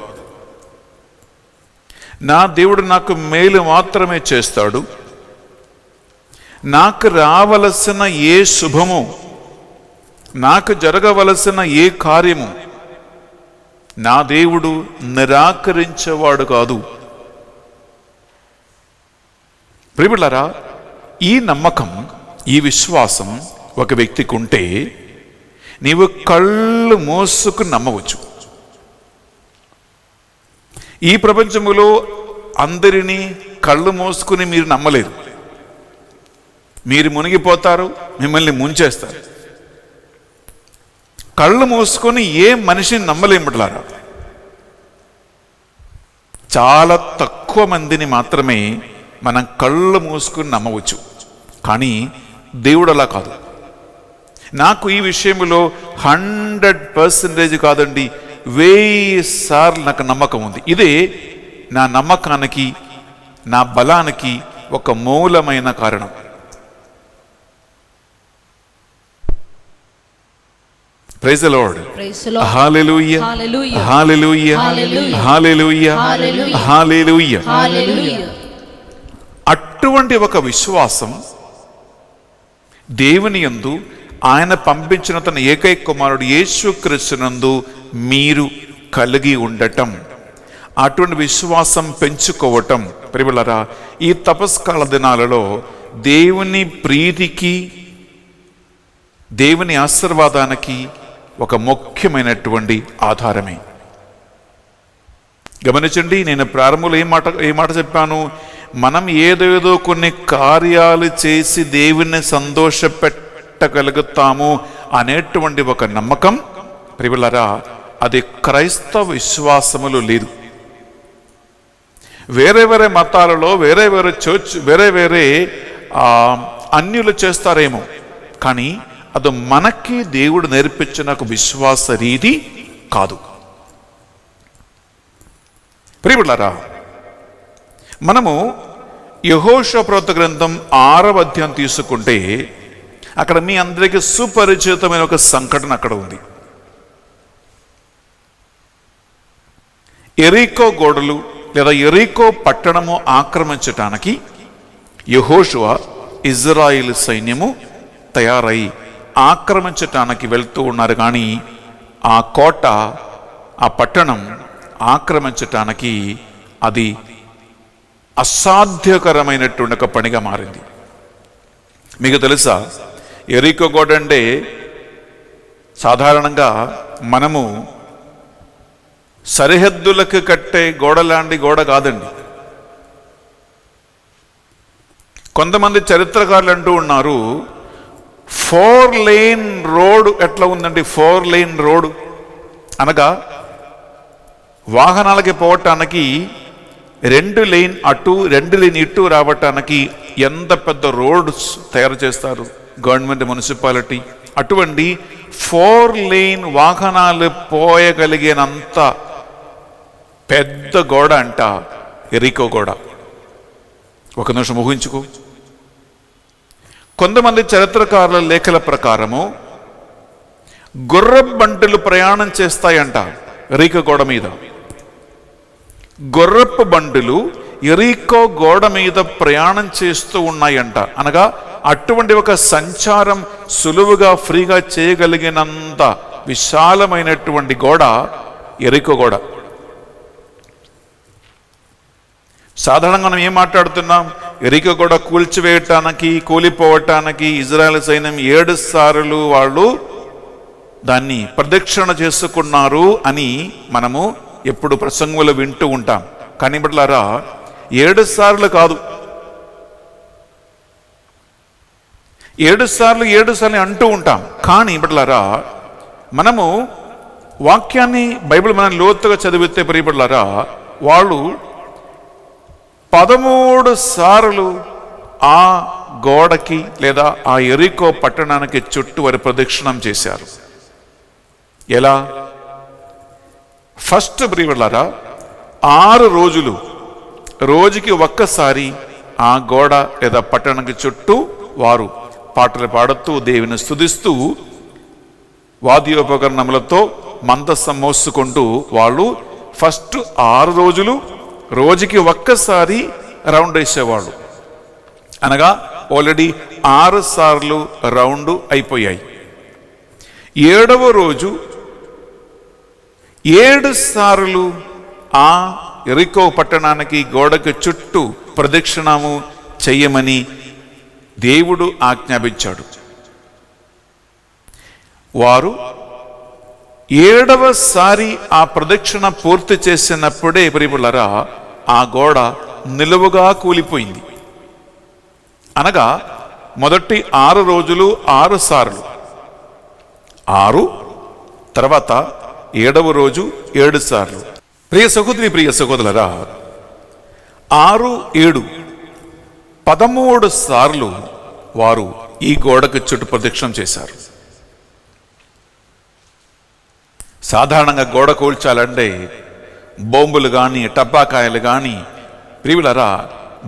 నా దేవుడు నాకు మేలు మాత్రమే చేస్తాడు, నాకు రావలసిన ఏ శుభము, నాకు జరగవలసిన ఏ కార్యము నా దేవుడు నిరాకరించేవాడు కాదు. ప్రియబిడ్డలారా, ఈ నమ్మకం, ఈ విశ్వాసం ఒక వ్యక్తికి ఉంటే నీవు కళ్ళు మూసుకుని నమ్మవచ్చు. ఈ ప్రపంచములో అందరినీ కళ్ళు మూసుకుని మీరు నమ్మలేరు. మీరు మునిగిపోతారు, మిమ్మల్ని ముంచేస్తారు. కళ్ళు మూసుకొని ఏ మనిషిని నమ్మలేముట్లారా. చాలా తక్కువ మందిని మాత్రమే మనం కళ్ళు మూసుకుని నమ్మవచ్చు. కానీ దేవుడు అలా కాదు. నాకు ఈ విషయంలో 100% కాదండి, 1000 సార్లు నాకు నమ్మకం ఉంది. ఇదే నా నమ్మకానికి, నా బలానికి ఒక మూలమైన కారణం. Praise the Lord. Hallelujah, hallelujah, hallelujah, hallelujah. అటువంటి ఒక విశ్వాసం దేవుని యందు, ఆయన పంపించిన తన ఏకైక కుమారుడు యేసుక్రీస్తునందు మీరు కలిగి ఉండటం, అటువంటి విశ్వాసం పెంచుకోవటం. ప్రియబిడ్డలారా, ఈ తపస్కాల దినాలలో దేవుని ప్రీతికి, దేవుని ఆశీర్వాదానికి ఒక ముఖ్యమైనటువంటి ఆధారమే. గమనించండి, నేను ప్రారంభంలో ఏ మాట చెప్పాను? మనం ఏదేదో కొన్ని కార్యాలు చేసి దేవుణ్ణి సంతోషపెట్టగలుగుతాము అనేటువంటి ఒక నమ్మకం ప్రియబిడ్డలారా, అది క్రైస్తవ విశ్వాసములో లేదు. వేరే వేరే మతాలలో వేరే వేరే అన్యులు చేస్తారేమో, కానీ అది మనకి దేవుడు నేర్పించిన ఒక విశ్వాస రీతి కాదు. ప్రియబిడ్డలారా, మనము యెహోషువ ప్రవక్త గ్రంథం 6వ అధ్యాయం తీసుకుంటే అక్కడ మీ అందరికీ సుపరిచితమైన ఒక సంఘటన అక్కడ ఉంది. ఎరికో గోడలు లేదా ఎరికో పట్టణము ఆక్రమించటానికి యెహోషువ, ఇజ్రాయిల్ సైన్యము తయారై ఆక్రమించటానికి వెళ్తూ ఉన్నారు. కానీ ఆ కోట, ఆ పట్టణం ఆక్రమించటానికి అది అసాధ్యకరమైనటువంటి ఒక పనిగా మారింది. మీకు తెలుసా, ఎరికో గోడ అంటే సాధారణంగా మనము సరిహద్దులకు కట్టే గోడ లాంటి గోడ కాదండి. కొంతమంది చరిత్రకారులు అంటూ ఉన్నారు, 4 లేన్ రోడ్ ఎట్లా ఉందండి? 4 లేన్ రోడ్ అనగా వాహనాలకి పోవటానికి 2 లేన్ అటు 2 లేన్ ఇటు రావటానికి ఎంత పెద్ద రోడ్స్ తయారు చేస్తారు గవర్నమెంట్, మున్సిపాలిటీ. అటువంటి 4 లేన్ వాహనాలు పోయగలిగినంత పెద్ద గోడ అంట ఎరికో గోడ. ఒక నిమిషం ఊహించుకో. కొంతమంది చరిత్రకారుల లేఖల ప్రకారము గుర్రపు బంటులు ప్రయాణం చేస్తాయంట ఎరికో గోడ మీద. గుర్రపు బండులు ఎరికో గోడ మీద ప్రయాణం చేస్తూ ఉన్నాయంట. అనగా అటువంటి ఒక సంచారం సులువుగా ఫ్రీగా చేయగలిగినంత విశాలమైనటువంటి గోడ ఎరికో గోడ. సాధారణంగా మనం ఏం మాట్లాడుతున్నాం? ఎరికో గోడ కూల్చివేయటానికి, కూలిపోవటానికి ఇజ్రాయెల్ సైన్యం 7 సార్లు వాళ్ళు దాన్ని ప్రదక్షిణ చేసుకున్నారు అని మనము ఎప్పుడు ప్రసంగంలో వింటూ ఉంటాం. కానీ బిడ్డలారా 7 సార్లు కాదు, 7 సార్లు అంటూ ఉంటాం. కానీ బిడ్డలారా మనము వాక్యాన్ని బైబిల్ మనం లోతుగా చదివితే ప్రియబిడ్డలారా వాళ్ళు 13 సార్లు ఆ గోడకి లేదా ఆ ఎరికో పట్టణానికి చుట్టూ వారి ప్రదక్షిణం చేశారు. ఎలా? ఫస్ట్ ప్రియబిడ్డలారా 6 రోజులు రోజుకి ఒక్కసారి ఆ గోడ లేదా పట్టణానికి చుట్టూ వారు పాటలు పాడుతూ దేవుని స్తుతిస్తూ వాద్యోపకరణములతో మందసం మోసుకుంటూ వాళ్ళు ఫస్ట్ 6 రోజులు రోజుకి ఒక్కసారి రౌండ్ వేసేవాళ్ళు. అనగా ఆల్రెడీ 6 సార్లు రౌండ్ అయిపోయాయి. 7వ రోజు 7 సార్లు ఆ ఎరికో పట్టణానికి గోడకు చుట్టూ ప్రదక్షిణము చెయ్యమని దేవుడు ఆజ్ఞాపించాడు. వారు 7వ సారి ఆ ప్రదక్షిణ పూర్తి చేసినప్పుడే ప్రియబిడ్డలారా ఆ గోడ నిలువుగా కూలిపోయింది. అనగా మొదటి 6 రోజులు 6 సార్లు, 6 తర్వాత 7వ రోజు 7 సార్లు. ప్రియ సహోదరి ప్రియ సహోదరులారా 6, 7 13 సార్లు వారు ఈ గోడకు చుట్టూ ప్రదక్షిణం చేశారు. సాధారణంగా గోడ కూల్చాలంటే బొంబులు కానీ టపాకాయలు కానీ ప్రియులరా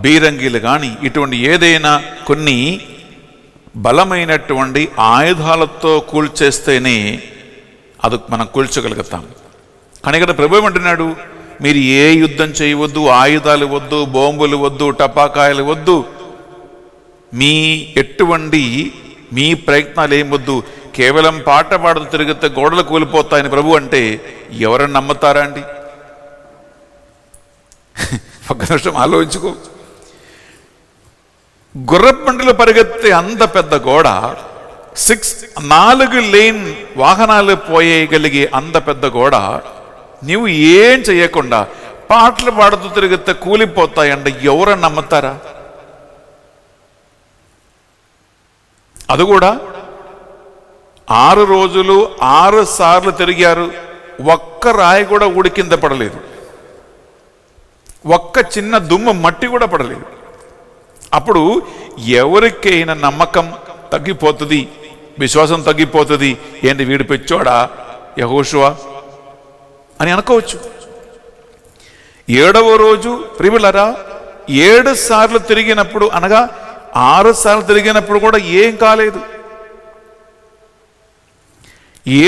బీరంగీలు కానీ ఇటువంటి ఏదైనా కొన్ని బలమైనటువంటి ఆయుధాలతో కూల్చేస్తేనే అది మనం కూల్చగలుగుతాం. కానీ ఇక్కడ ప్రభు ఏమంటున్నాడు? మీరు ఏ యుద్ధం చేయవద్దు, ఆయుధాలు వద్దు, బొంబులు వద్దు, టపాకాయలు వద్దు, మీ ప్రయత్నాలు ఏమొద్దు, కేవలం పాట పాడుతూ తిరిగితే గోడలు కూలిపోతాయని ప్రభు అంటే ఎవరన్నా నమ్ముతారా అండి? ఒక్క నిమిషం ఆలోచించుకో. గుర్రపు బండిలో పరిగెత్తే అంత పెద్ద గోడ, 4 లేన్ వాహనాలు పోయేయగలిగే అంత పెద్ద గోడ నువ్వు ఏం చేయకుండా పాటలు పాడుతూ తిరిగితే కూలిపోతాయంటే ఎవరన్నా నమ్ముతారా? అది కూడా 6 రోజులు 6 సార్లు తిరిగారు. ఒక్క రాయి కూడా ఊడి కింద పడలేదు, ఒక్క చిన్న దుమ్ము మట్టి కూడా పడలేదు. అప్పుడు ఎవరికైనా నమ్మకం తగ్గిపోతుంది, విశ్వాసం తగ్గిపోతుంది. ఏంటి వీడు పెచ్చోడా యెహోషువ అని అనుకోవచ్చు. 7వ రోజు ప్రియులారా 7 సార్లు తిరిగినప్పుడు, అనగా 6 సార్లు తిరిగినప్పుడు కూడా ఏం కాలేదు.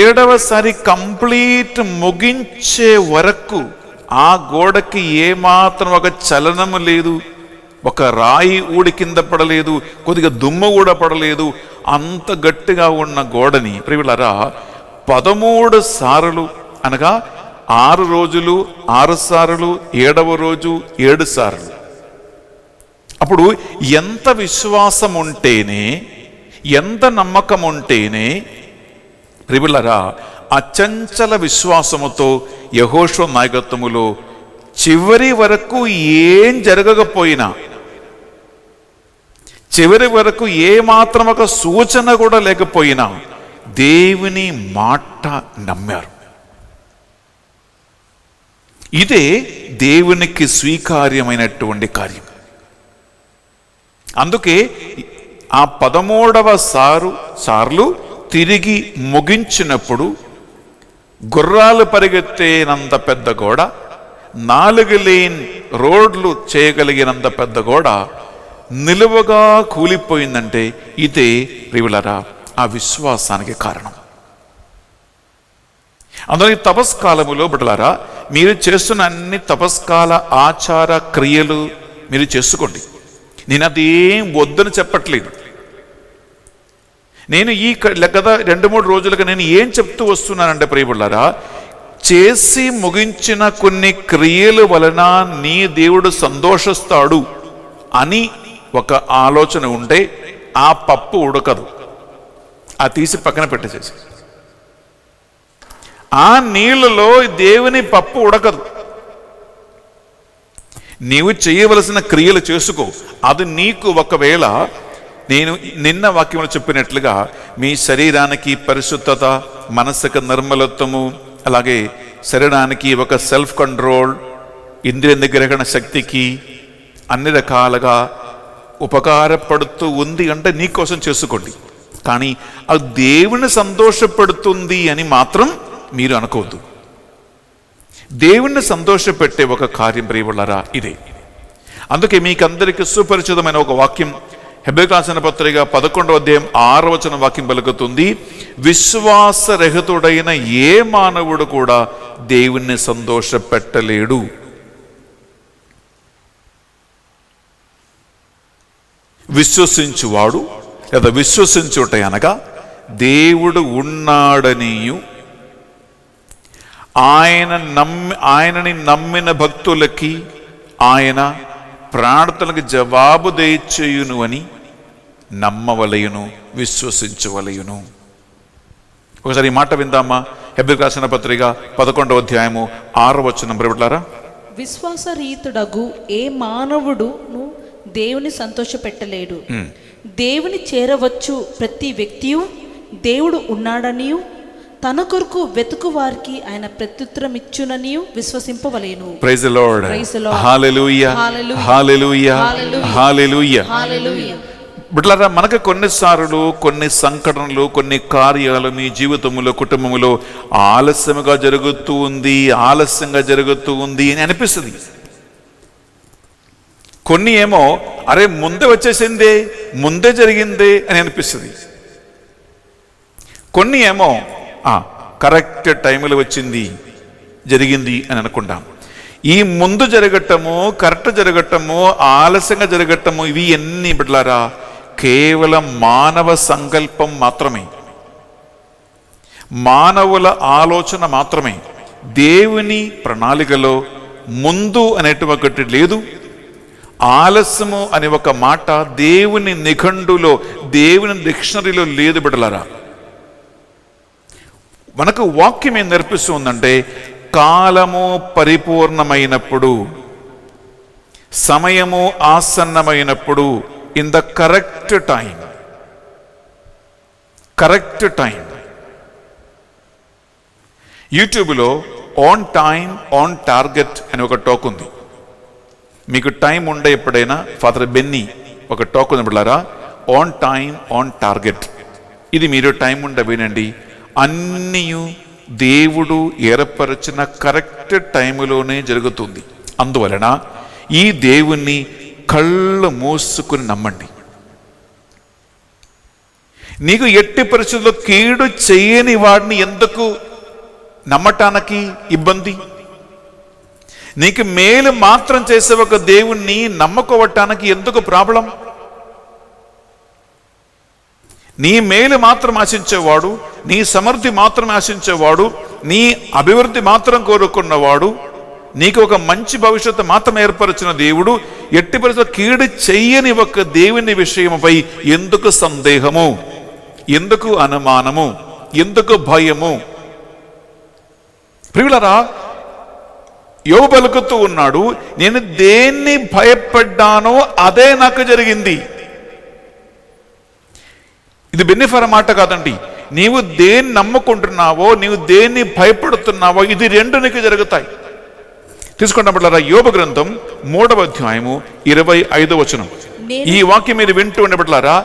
7వ సారి కంప్లీట్ ముగించే వరకు ఆ గోడకి ఏమాత్రం ఒక చలనము లేదు, ఒక రాయి ఊడి కింద పడలేదు, కొద్దిగా దుమ్ము కూడా పడలేదు. అంత గట్టిగా ఉన్న గోడని ప్రియులారా 13 సార్లు, అనగా 6 రోజులు 6 సార్లు, 7వ రోజు 7 సార్లు. అప్పుడు ఎంత విశ్వాసం ఉంటేనే, ఎంత నమ్మకం ఉంటేనే ప్రియులారా అచంచల విశ్వాసముతో యెహోషువ నాయకత్వములో చివరి వరకు ఏం జరగకపోయినా, చివరి వరకు ఏ మాత్రం ఒక సూచన కూడా లేకపోయినా దేవుని మాట నమ్మారు. ఇదే దేవునికి స్వీకార్యమైనటువంటి కార్యం. అందుకే ఆ 13వ సార్లు తిరిగి ముగించినప్పుడు గుర్రాలు పరిగెత్తేనంత పెద్ద గోడ, 4 లేన్ రోడ్లు చేయగలిగినంత పెద్ద గోడ నిలువగా కూలిపోయిందంటే ఇదే ప్రియులారా ఆ విశ్వాసానికి కారణం. అందులో ఈ తపస్కాలములో బిడ్డలారా మీరు చేస్తున్న అన్ని తపస్కాల ఆచార క్రియలు మీరు చేసుకోండి. నేను అదేం వద్దని చెప్పట్లేదు. నేను ఈ గత 2-3 రోజులుగా నేను ఏం చెప్తూ వస్తున్నానంటే ప్రియబిడ్డలారా, చేసి ముగించిన కొన్ని క్రియల వలన నీ దేవుడు సంతోషిస్తాడు అని ఒక ఆలోచన ఉంటే ఆ పప్పు ఉడకదు, ఆ తీసి పక్కన పెట్టేసేసి. ఆ నీళ్ళలో దేవుని పప్పు ఉడకదు. నీవు చేయవలసిన క్రియలు చేసుకో. అది నీకు ఒకవేళ నేను నిన్న వాక్యంలో చెప్పినట్లుగా మీ శరీరానికి పరిశుద్ధత, మనసుకు నిర్మలత్వము, అలాగే శరీరానికి ఒక సెల్ఫ్ కంట్రోల్, ఇంద్రియ నిగ్రహణ శక్తికి అన్ని రకాలుగా ఉపకారపడుతూ ఉంది అంటే నీకోసం చేసుకోండి. కానీ అది దేవుని సంతోషపెడుతుంది అని మాత్రం మీరు అనుకోవద్దు. దేవుణ్ణి సంతోషపెట్టే ఒక కార్యం ప్రియబిడ్డలారా ఇదే. అందుకే మీకందరికీ సుపరిచితమైన ఒక వాక్యం హెబ్రీయులకు రాసిన పత్రిక 11వ అధ్యాయం 6వ వచనం వాక్యం పలుకుతుంది, విశ్వాసరహితుడైన ఏ మానవుడు కూడా దేవుణ్ణి సంతోషపెట్టలేడు. విశ్వసించువాడు లేదా విశ్వసించుట అనగా దేవుడు ఉన్నాడనియు ఆయనని నమ్మిన భక్తులకి ఆయన ప్రార్థనలకు జవాబు దయచేయును అని నమ్మవలయును, విశ్వసించవలయును. ఒకసారి ఈ మాట విందామా? హెబ్రీయులకు రాసిన పత్రిక 11వ అధ్యాయము 6వ వచనం ప్రియబిడ్డలారా, విశ్వాసరీతుడగు ఏ మానవుడును దేవుని సంతోషపెట్టలేడు. దేవుని చేరవచ్చు ప్రతి వ్యక్తియు దేవుడు ఉన్నాడనియు తన కొరకు వెతుకు వారికి ఆయన ప్రత్యుత్తరం ఇచ్చుననియు విశ్వసింపవలెను. Praise the Lord. Praise the Lord. Hallelujah, hallelujah, hallelujah. Hallelujah. బిడ్డలారా, మనకు కొన్నిసార్లు కొన్ని సంఘటనలు, కొన్ని కార్యాలు మీ జీవితంలో, కుటుంబంలో ఆలస్యంగా జరుగుతూ ఉంది అని అనిపిస్తుంది. కొన్ని ఏమో అరే ముందే వచ్చేసిందే, ముందే జరిగిందే అని అనిపిస్తుంది. కొన్ని ఏమో కరెక్ట్ టైంలో జరిగింది అని అనుకుంటాం. ఈ ముందు జరగటము, కరెక్ట్ జరగటము, ఆలస్యంగా జరగటము, ఇవి ఎన్ని బిడ్డలారా కేవలం మానవ సంకల్పం మాత్రమే, మానవుల ఆలోచన మాత్రమే. దేవుని ప్రణాళికలో ముందు అనేటువంటి లేదు, ఆలస్యము అనే ఒక మాట దేవుని నిఘంటులో, దేవుని డిక్షనరీలో లేదు బిడ్డలారా. మనకు వాక్యం ఏం నేర్పిస్తుందంటే కాలము పరిపూర్ణమైనప్పుడు, సమయము ఆసన్నమైనప్పుడు, ఇన్ ద కరెక్ట్ టైం. యూట్యూబ్లో ఆన్ టైం ఆన్ టార్గెట్ అని ఒక టాక్ ఉంది. మీకు టైం ఉండే ఎప్పుడైనా ఫాదర్ బెన్నీ ఒక టాక్ ఉంది బిడ్డలారా, ఆన్ టైం ఆన్ టార్గెట్. ఇది మీరు టైం ఉండే వినండి. అన్నీ దేవుడు ఏర్పరిచిన కరెక్ట్ టైంలోనే జరుగుతుంది. అందువలన ఈ దేవుణ్ణి కళ్ళు మూసుకుని నమ్మండి. నీకు ఎట్టి పరిస్థితుల్లో కీడు చేయని వాడిని ఎందుకు నమ్మటానికి ఇబ్బంది? నీకు మేలు మాత్రం చేసే ఒక దేవుణ్ణి నమ్మకోవటానికి ఎందుకు ప్రాబ్లం? నీ మేలు మాత్రం ఆశించేవాడు, నీ సమృద్ధి మాత్రం ఆశించేవాడు, నీ అభివృద్ధి మాత్రం కోరుకున్నవాడు, నీకు ఒక మంచి భవిష్యత్తు మాత్రం ఏర్పరిచిన దేవుడు ఎట్టి పరిస్థితుల్లో కీడు చెయ్యని ఒక దేవుని విషయముపై ఎందుకు సందేహము, ఎందుకు అనుమానము, ఎందుకు భయము? ప్రియులారా, యోబు పలుకుతూ ఉన్నాడు, నేను దేన్ని భయపడ్డానో అదే నాకు జరిగింది. ఇది బెన్నిఫర్ మాట కాదండి. నీవు దేన్ని నమ్ముకుంటున్నావో, నీవు దేన్ని భయపడుతున్నావో, ఇది రెండు నీకు జరుగుతాయి. తీసుకున్నట్ల యోబు గ్రంథం 3వ అధ్యాయము 25వ వచనం. ఈ వాక్యం మీరు వింటూ ఉండబట్లారా,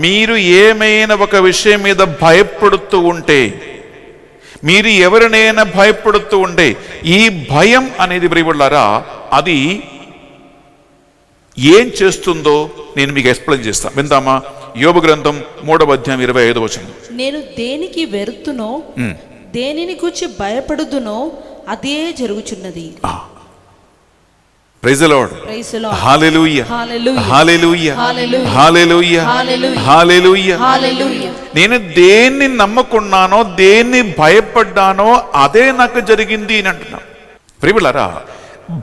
మీరు ఏమైనా ఒక విషయం మీద భయపడుతూ ఉంటే, మీరు ఎవరినైనా భయపడుతూ ఉంటే, ఈ భయం అనేది ప్రియబడ్లారా అది ఏం చేస్తుందో నేను మీకు ఎక్స్ప్లెయిన్ చేస్తాను. విందామా? యోబు గ్రంథం 3వ అధ్యాయం 25వ వచనం. నేను దేనికి వెరుతునో, దేనిని గురించి భయపడుదునో అదే జరుగుచున్నది. Praise the Lord. Praise the Lord. Hallelujah. Hallelujah. Hallelujah. Hallelujah. Hallelujah. Hallelujah. Hallelujah. Hallelujah. నేను దేన్ని నమ్ముకున్నానో, దేన్ని భయపడ్డానో అదే నాకు జరిగింది అని అంటున్నా. ప్రియబిళ్ళారా,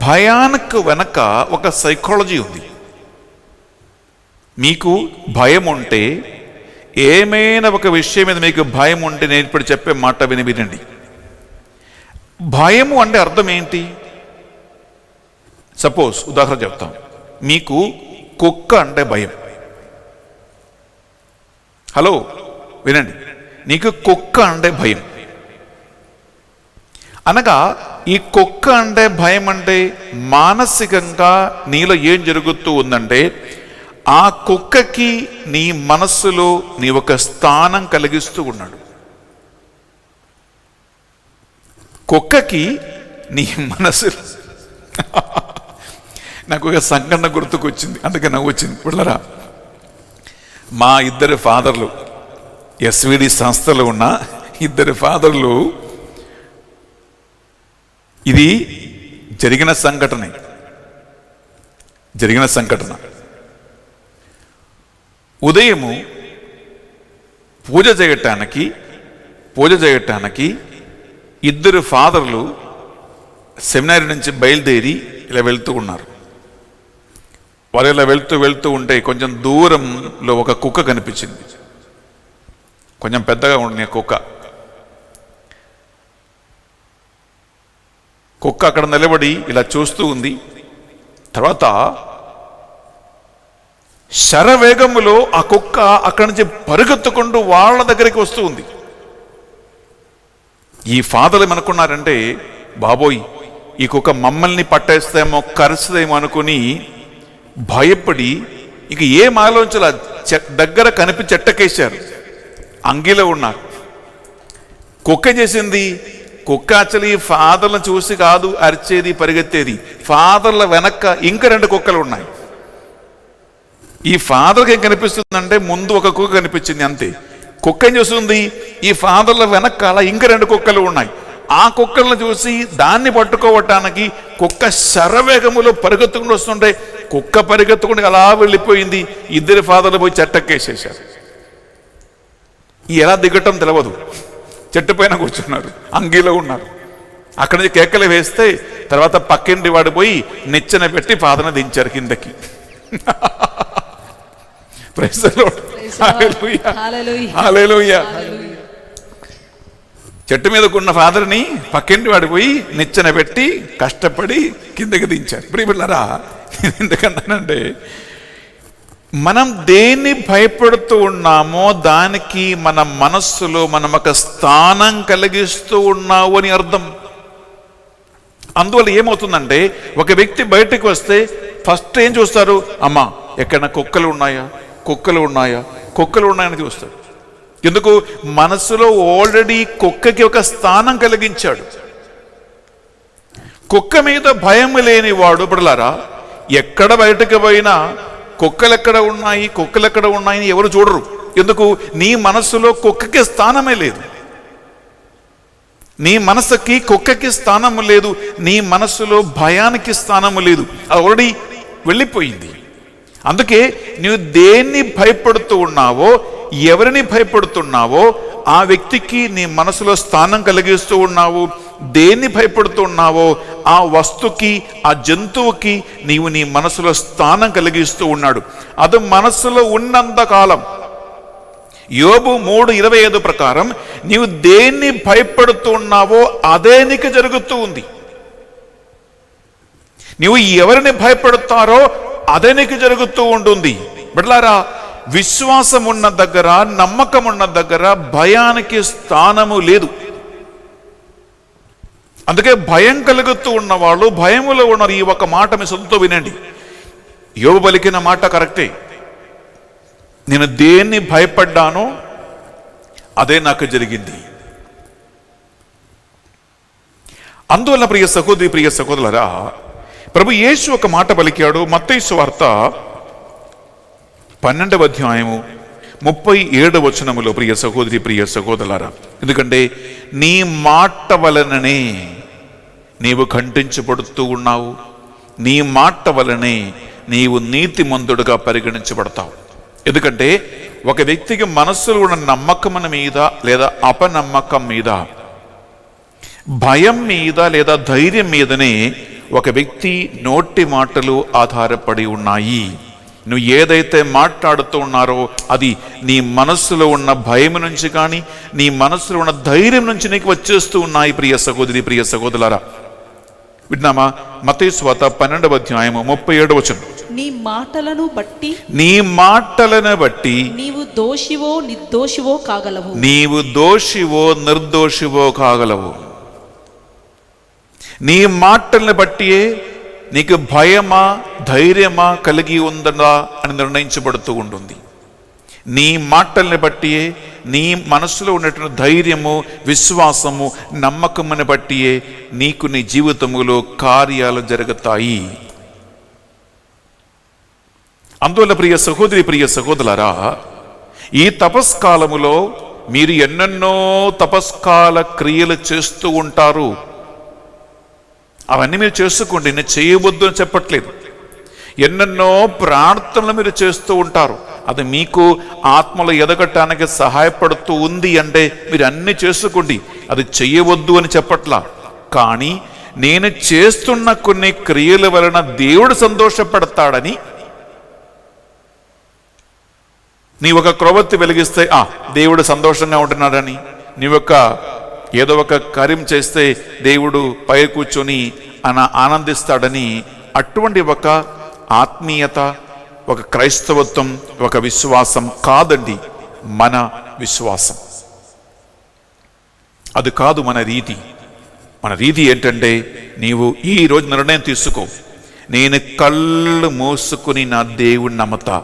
భయానికి వెనక ఒక సైకాలజీ ఉంది. మీకు భయం ఉంటే, ఏమైనా ఒక విషయం మీద మీకు భయం ఉంటే, నేను ఇప్పుడు చెప్పే మాట వినండి. భయము అంటే అర్థం ఏంటి? సపోజ్ ఉదాహరణ చెప్తాం. మీకు కుక్క అంటే భయం. హలో వినండి, నీకు కుక్క అంటే భయం అనగా, ఈ కుక్క అంటే భయం అంటే మానసికంగా నీలో ఏం జరుగుతూ ఉందంటే, ఆ కుక్కకి నీ మనస్సులో నీ ఒక స్థానం కలిగిస్తూ ఉన్నాడు. కుక్కకి నీ మనస్సులో నాకు ఒక సంఘటన గుర్తుకొచ్చింది, అందుకే నవ్వు వచ్చింది. పిల్లరా, మా ఇద్దరు ఫాదర్లు ఎస్విడి సంస్థలో ఉన్న ఇద్దరు ఫాదర్లు, ఇది జరిగిన సంఘటన. ఉదయము పూజ చేయటానికి ఇద్దరు ఫాదర్లు సెమినారీ నుంచి బయలుదేరి ఇలా వెళ్తూ ఉన్నారు. వారు ఇలా వెళ్తూ ఉంటే కొంచెం దూరంలో ఒక కుక్క కనిపించింది. కొంచెం పెద్దగా ఉండే కుక్క అక్కడ నిలబడి ఇలా చూస్తూ ఉంది. తర్వాత శరవేగములో ఆ కుక్క అక్కడి నుంచి పరుగెత్తుకుంటూ వాళ్ళ దగ్గరికి వస్తూ ఉంది. ఈ ఫాదర్లు ఏమనుకున్నారంటే, బాబోయ్ ఈ కుక్క మమ్మల్ని పట్టేస్తేమో, కరుస్తుందేమో అనుకుని భయపడి ఇక ఏం ఆలోచన దగ్గర కనిపి చెట్టకేశారు. అంగిలో ఉన్నారు. కుక్క చేసింది, కుక్క యాక్చువల్లీ ఫాదర్లను చూసి కాదు అరిచేది పరిగెత్తేది, ఫాదర్ల వెనక్క ఇంకా 2 కుక్కలు ఉన్నాయి. ఈ ఫాదర్కి ఏం కనిపిస్తుందంటే, ముందు ఒక కుక్క కనిపించింది అంతే. కుక్క ఏం చేస్తుంది, ఈ ఫాదర్ల వెనకాల ఇంకా 2 కుక్కలు ఉన్నాయి. ఆ కుక్కలను చూసి దాన్ని పట్టుకోవటానికి కుక్క శరవేగములో పరిగెత్తుకుంటూ వస్తుంటే, కుక్క పరిగెత్తుకుంటూ అలా వెళ్ళిపోయింది. ఇద్దరు ఫాదర్లు పోయి చెట్టకేసేశారు. ఎలా దిగటం తెలియదు, చెట్టు పైన కూర్చున్నారు, అంగీలో ఉన్నారు. అక్కడి నుంచి కేకలు వేస్తే తర్వాత పక్కింటి వాడు పోయి నిచ్చెన పెట్టి ఫాదర్ని దించారు కిందకి. Praise the Lord. Hallelujah. Hallelujah. చెట్టు మీదకున్న ఫాదర్ని పక్కింటి వాడు పోయి నిచ్చెన పెట్టి కష్టపడి కిందకి దించారు. ప్రియబిళ్ళారా, ఎందుకన్నానంటే, మనం దేన్ని భయపడుతూ ఉన్నామో దానికి మన మనస్సులో మనం ఒక స్థానం కలిగిస్తూ ఉన్నావు అని అర్థం. అందువల్ల ఏమవుతుందంటే, ఒక వ్యక్తి బయటకు వస్తే ఫస్ట్ ఏం చూస్తారు? అమ్మా ఎక్కడన్నా కుక్కలు ఉన్నాయని చూస్తాడు. ఎందుకు? మనస్సులో ఆల్రెడీ కుక్కకి ఒక స్థానం కలిగించాడు. కుక్క మీద భయం లేని వాడు బిడ్డలారా, ఎక్కడ బయటకు పోయినా కుక్కలు ఎక్కడ ఉన్నాయని ఎవరు చూడరు. ఎందుకు? నీ మనస్సులో కుక్కకి స్థానమే లేదు. నీ మనసుకి కుక్కకి స్థానము లేదు. నీ మనస్సులో భయానికి స్థానము లేదు. అది ఆల్రెడీ వెళ్ళిపోయింది. అందుకే నువ్వు దేన్ని భయపడుతూ ఉన్నావో, ఎవరిని భయపడుతున్నావో ఆ వ్యక్తికి నీ మనసులో స్థానం కలిగిస్తూ ఉన్నావు. దేన్ని భయపడుతూ ఉన్నావో ఆ వస్తువుకి, ఆ జంతువుకి నీవు నీ మనసులో స్థానం కలిగిస్తూ ఉన్నాడు. అది మనస్సులో ఉన్నంత కాలం, యోబు 3:25 ప్రకారం నీవు దేన్ని భయపడుతూ ఉన్నావో అదే నీకు జరుగుతూ ఉంది. నీవు ఎవరిని భయపడతారో అదే నీకు జరుగుతూ ఉంటుంది. బిడ్డలారా, విశ్వాసం ఉన్న దగ్గర, నమ్మకం ఉన్న దగ్గర భయానికి స్థానము లేదు. అందుకే భయం కలుగుతూ ఉన్నవాళ్ళు భయములో ఉన్నారు. ఈ ఒక మాట మీ సొంతతో వినండి. యోబు పలికిన మాట కరెక్టే. నేను దేన్ని భయపడ్డానో అదే నాకు జరిగింది. అందువల్ల ప్రియ సహోదరి ప్రియ సహోదరులారా, ప్రభు యేసు ఒక మాట పలికాడు. మత్తయి సువార్త 12వ అధ్యాయము 37వ వచనములో ప్రియ సహోదరి ప్రియ సహోదరులారా, ఎందుకంటే నీ మాట వలననే నీవు ఖండించబడుతూ ఉన్నావు, నీ మాట వలనే నీవు నీతిమంతుడుగా పరిగణించబడతావు. ఎందుకంటే ఒక వ్యక్తికి మనస్సులో ఉన్న నమ్మకం మీద లేదా అపనమ్మకం మీద, భయం మీద లేదా ధైర్యం మీదనే ఒక వ్యక్తి నోటి మాటలు ఆధారపడి ఉన్నాయి. నువ్వు ఏదైతే మాట్లాడుతూ ఉన్నారో అది నీ మనస్సులో ఉన్న భయం నుంచి కానీ నీ మనస్సులో ఉన్న ధైర్యం నుంచి నీకు వచ్చేస్తూ ఉన్నాయి. ప్రియ సహోదరి ప్రియ సహోదరులారా, విన్నామా? మత్తయి సువార్త 12వ అధ్యాయము 37వ వచనం. నీ మాటలను బట్టి నీవు దోషివో నిర్దోషివో కాగలవు. నీవు దోషివో నిర్దోషివో కాగలవు. నీ మాటల్ని బట్టియే నీకు భయమా ధైర్యమా కలిగి ఉందా అని నిర్ణయించబడుతూ ఉంటుంది. నీ మాటల్ని బట్టియే నీ మనసులో ఉన్నటువంటి ధైర్యము, విశ్వాసము, నమ్మకముని బట్టియే నీకు నీ జీవితములో కార్యాలు జరుగుతాయి. అందువల్ల ప్రియ సహోదరి ప్రియ సహోదరులారా, ఈ తపస్కాలములో మీరు ఎన్నెన్నో తపస్కాల క్రియలు చేస్తూ ఉంటారు. అవన్నీ మీరు చేసుకోండి, నేను చేయవద్దు అని చెప్పట్లేదు. ఎన్నెన్నో ప్రార్థనలు మీరు చేస్తూ ఉంటారు, అది మీకు ఆత్మలో ఎదగటానికి సహాయపడుతూ ఉంది అంటే మీరు అన్ని చేసుకోండి, అది చెయ్యవద్దు అని చెప్పట్లా. కానీ నేను చేస్తున్న కొన్ని క్రియల వలన దేవుడు సంతోషపడతాడని, నీ ఒక క్రొవ్వొత్తి వెలిగిస్తే దేవుడు సంతోషంగా ఉంటున్నాడని, నీ ఒక ఏదో ఒక కార్యం చేస్తే దేవుడు పై కూర్చొని ఆనందిస్తాడని, అటువంటి ఒక ఆత్మీయత, ఒక క్రైస్తవత్వం, ఒక విశ్వాసం కాదండి మన విశ్వాసం. అది కాదు మన రీతి. మన రీతి ఏంటంటే, నీవు ఈ రోజు నిర్ణయం తీసుకో, నేను కళ్ళు మూసుకుని నా దేవుణ్ణి నమ్ముతా.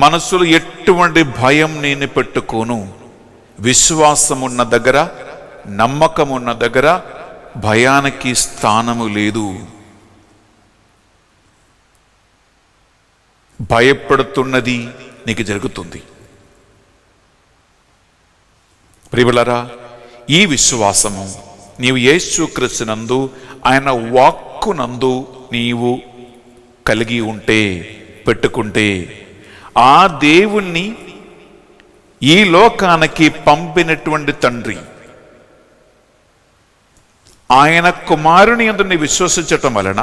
మనసులో ఎటువంటి భయం నేను పెట్టుకోను. విశ్వాసం ఉన్న దగ్గర, నమ్మకం ఉన్న దగ్గర భయానికి స్థానము లేదు. భయపడుతున్నది నీకు జరుగుతుంది. ప్రియలారా, ఈ విశ్వాసము నీవు యేసుక్రీస్తునందు, ఆయన వాక్కునందు నీవు కలిగి ఉంటే, పెట్టుకుంటే, ఆ దేవుణ్ణి ఈ లోకానికి పంపినటువంటి తండ్రి ఆయన కుమారుని యందు నీ విశ్వసించటం వలన,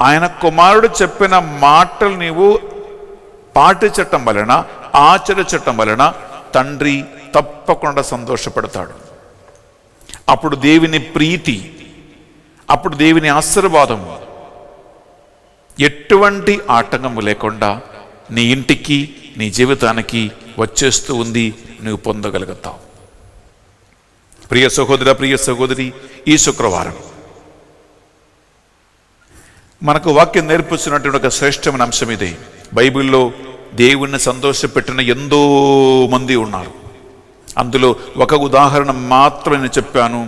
ఆయన కుమారుడు చెప్పిన మాటలు నీవు పాటించటం వలన, ఆచరించటం వలన తండ్రి తప్పకుండా సంతోషపడతాడు. అప్పుడు దేవుని ప్రీతి, అప్పుడు దేవుని ఆశీర్వాదము ఎటువంటి ఆటంకము లేకుండా నీ ఇంటికి, నీ జీవితానికి వచ్చేస్తూ ఉంది, నువ్వు పొందగలుగుతావు. ప్రియ సహోదర ప్రియ సహోదరి, ఈ శుక్రవారం మనకు వాక్యం నేర్పిస్తున్నటువంటి ఒక శ్రేష్టమైన అంశం ఇదే. బైబిల్లో దేవుణ్ణి సంతోషపెట్టిన ఎంతో మంది ఉన్నారు. అందులో ఒక ఉదాహరణ మాత్రమే నేను చెప్పాను,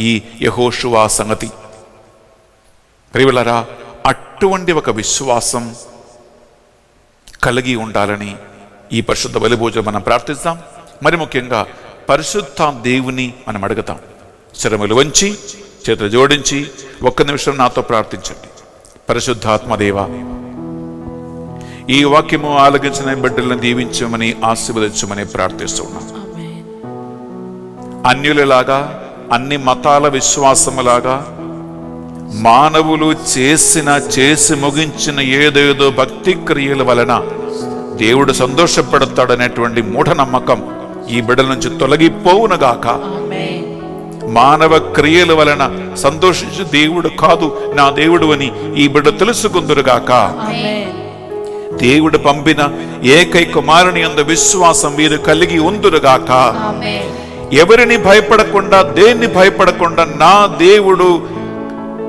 ఈ యెహోషువ సంగతి. ప్రియలారా, అటువంటి ఒక విశ్వాసం కలిగి ఉండాలని ఈ పరిశుద్ధ బలి భోజనం మనం ప్రార్థిస్తాం. మరి ముఖ్యంగా పరిశుద్ధ దేవుని మనం అడుగుతాం. శరములు వంచి చేతులు జోడించి ఒక్క నిమిషం నాతో ప్రార్థించండి. పరిశుద్ధాత్మదేవ, ఈ వాక్యము ఆలకించిన బిడ్డలను దీవించమని ఆశీర్వదించమని ప్రార్థిస్తున్నాం. అన్యులలాగా, అన్ని మతాల విశ్వాసములాగా మానవులు చేసి ముగించిన ఏదేదో భక్తి క్రియల వలన దేవుడు సంతోషపడతాడనేటువంటి మూఢనమ్మకం ఈ బిడ్డల నుంచి తొలగిపోవునుగాక. మానవ క్రియల వలన సంతోషించు దేవుడు కాదు నా దేవుడు అని ఈ బిడ్డ తెలుసుకుందురుగాక. దేవుడు పంపిన ఏకైక కుమారుని యందు విశ్వాసం వీరు కలిగి ఉందురుగాక. ఎవరిని భయపడకుండా, దేన్ని భయపడకుండా, నా దేవుడు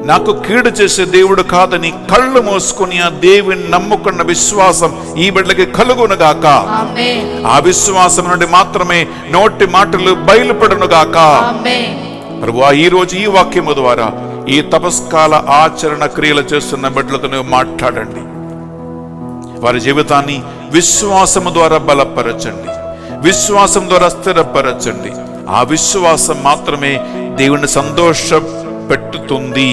నాకు కీడు చేసే దేవుడు కాదని కళ్ళు మూసుకుని ఆ దేవుని నమ్ముకున్న విశ్వాసం ఈ బిడ్డలకి కలుగునుగాక. ఆమేన్. ఆ విశ్వాసం నుండి మాత్రమే నోటి మాటలు బయలుపడునుగాక. ఆమేన్. ప్రభువా, ఈ రోజు ఈ వాక్యము ద్వారా ఈ తపస్కాల ఆచరణ క్రియలు చేస్తున్న బిడ్డలతో నువ్వు మాట్లాడండి. వారి జీవితాన్ని విశ్వాసము ద్వారా బలపరచండి, విశ్వాసం ద్వారా స్థిరపరచండి. ఆ విశ్వాసం మాత్రమే దేవుని సంతోష పెట్టుతుంది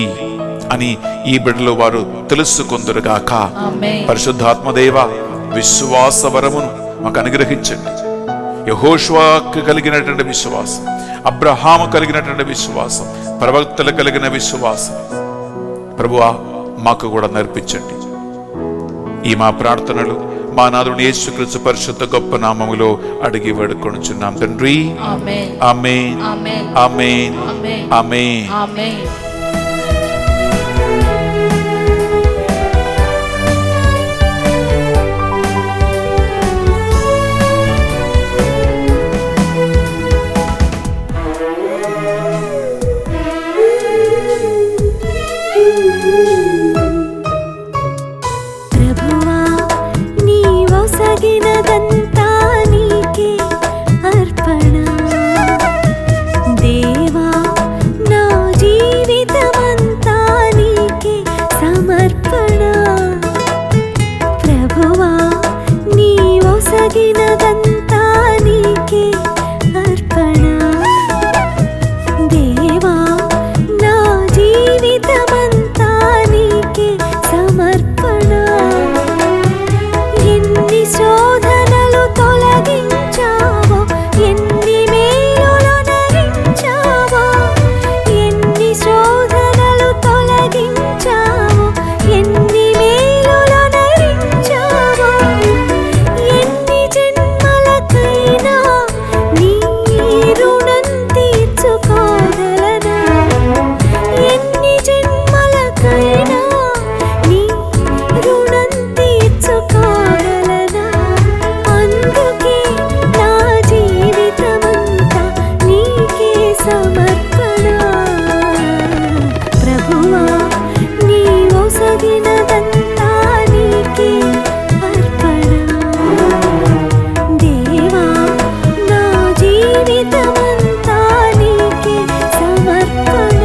అని ఈ బిడ్డలు వారు తెలుసుకుందరుగాక. ఆమేన్. పరిశుద్ధాత్మదేవ, విశ్వాస వరమును మాకు అనుగ్రహించండి. యెహోషువకు కలిగినటువంటి విశ్వాసం, అబ్రహాము కలిగినటువంటి విశ్వాసం, ప్రవక్తలు కలిగిన విశ్వాసం ప్రభువా మాకు కూడా నేర్పించండి. ఈ మా ప్రార్థనలు మా నాథుని యేసుక్రీస్తు పరిశుద్ధ గొప్ప నామములో అడిగి వేడుకొనుచున్నాం తండ్రి. ఆమేన్. ఆమేన్. ఆమేన్. ఆమేన్. ఆమేన్. ఆమేన్. ఆమేన్. ప్రభువా నీవొసగినదంతా నీకే అర్పణ. దేవా నా జీవితమంతా నీకే సమర్పణ. ప్రభువా నీవొసగినదంతా నీకే అర్పణ. దేవా నా జీవితమంతా నీకే సమర్పణ. ఎన్ని శోధనలు తొలగించావో, ఎన్ని మేలులు నరించావో, ఎన్ని శోధనలు తొలగించావో, ఎన్ని మేలులు నరించావో. ఎన్ని జన్మలకైనా నీ రుణం తీర్చుకోగలనా? ఎన్ని జన్మలకైనా నీ రుణం తీర్చుకోగలనా? అందుకే నా జీవితమంతా నీకే సమర్పణ. ప్రభువా నీవొసగినదంతా నీకే అర్పణ. దేవా నా జీవితమంతా నీకే సమర్పణ.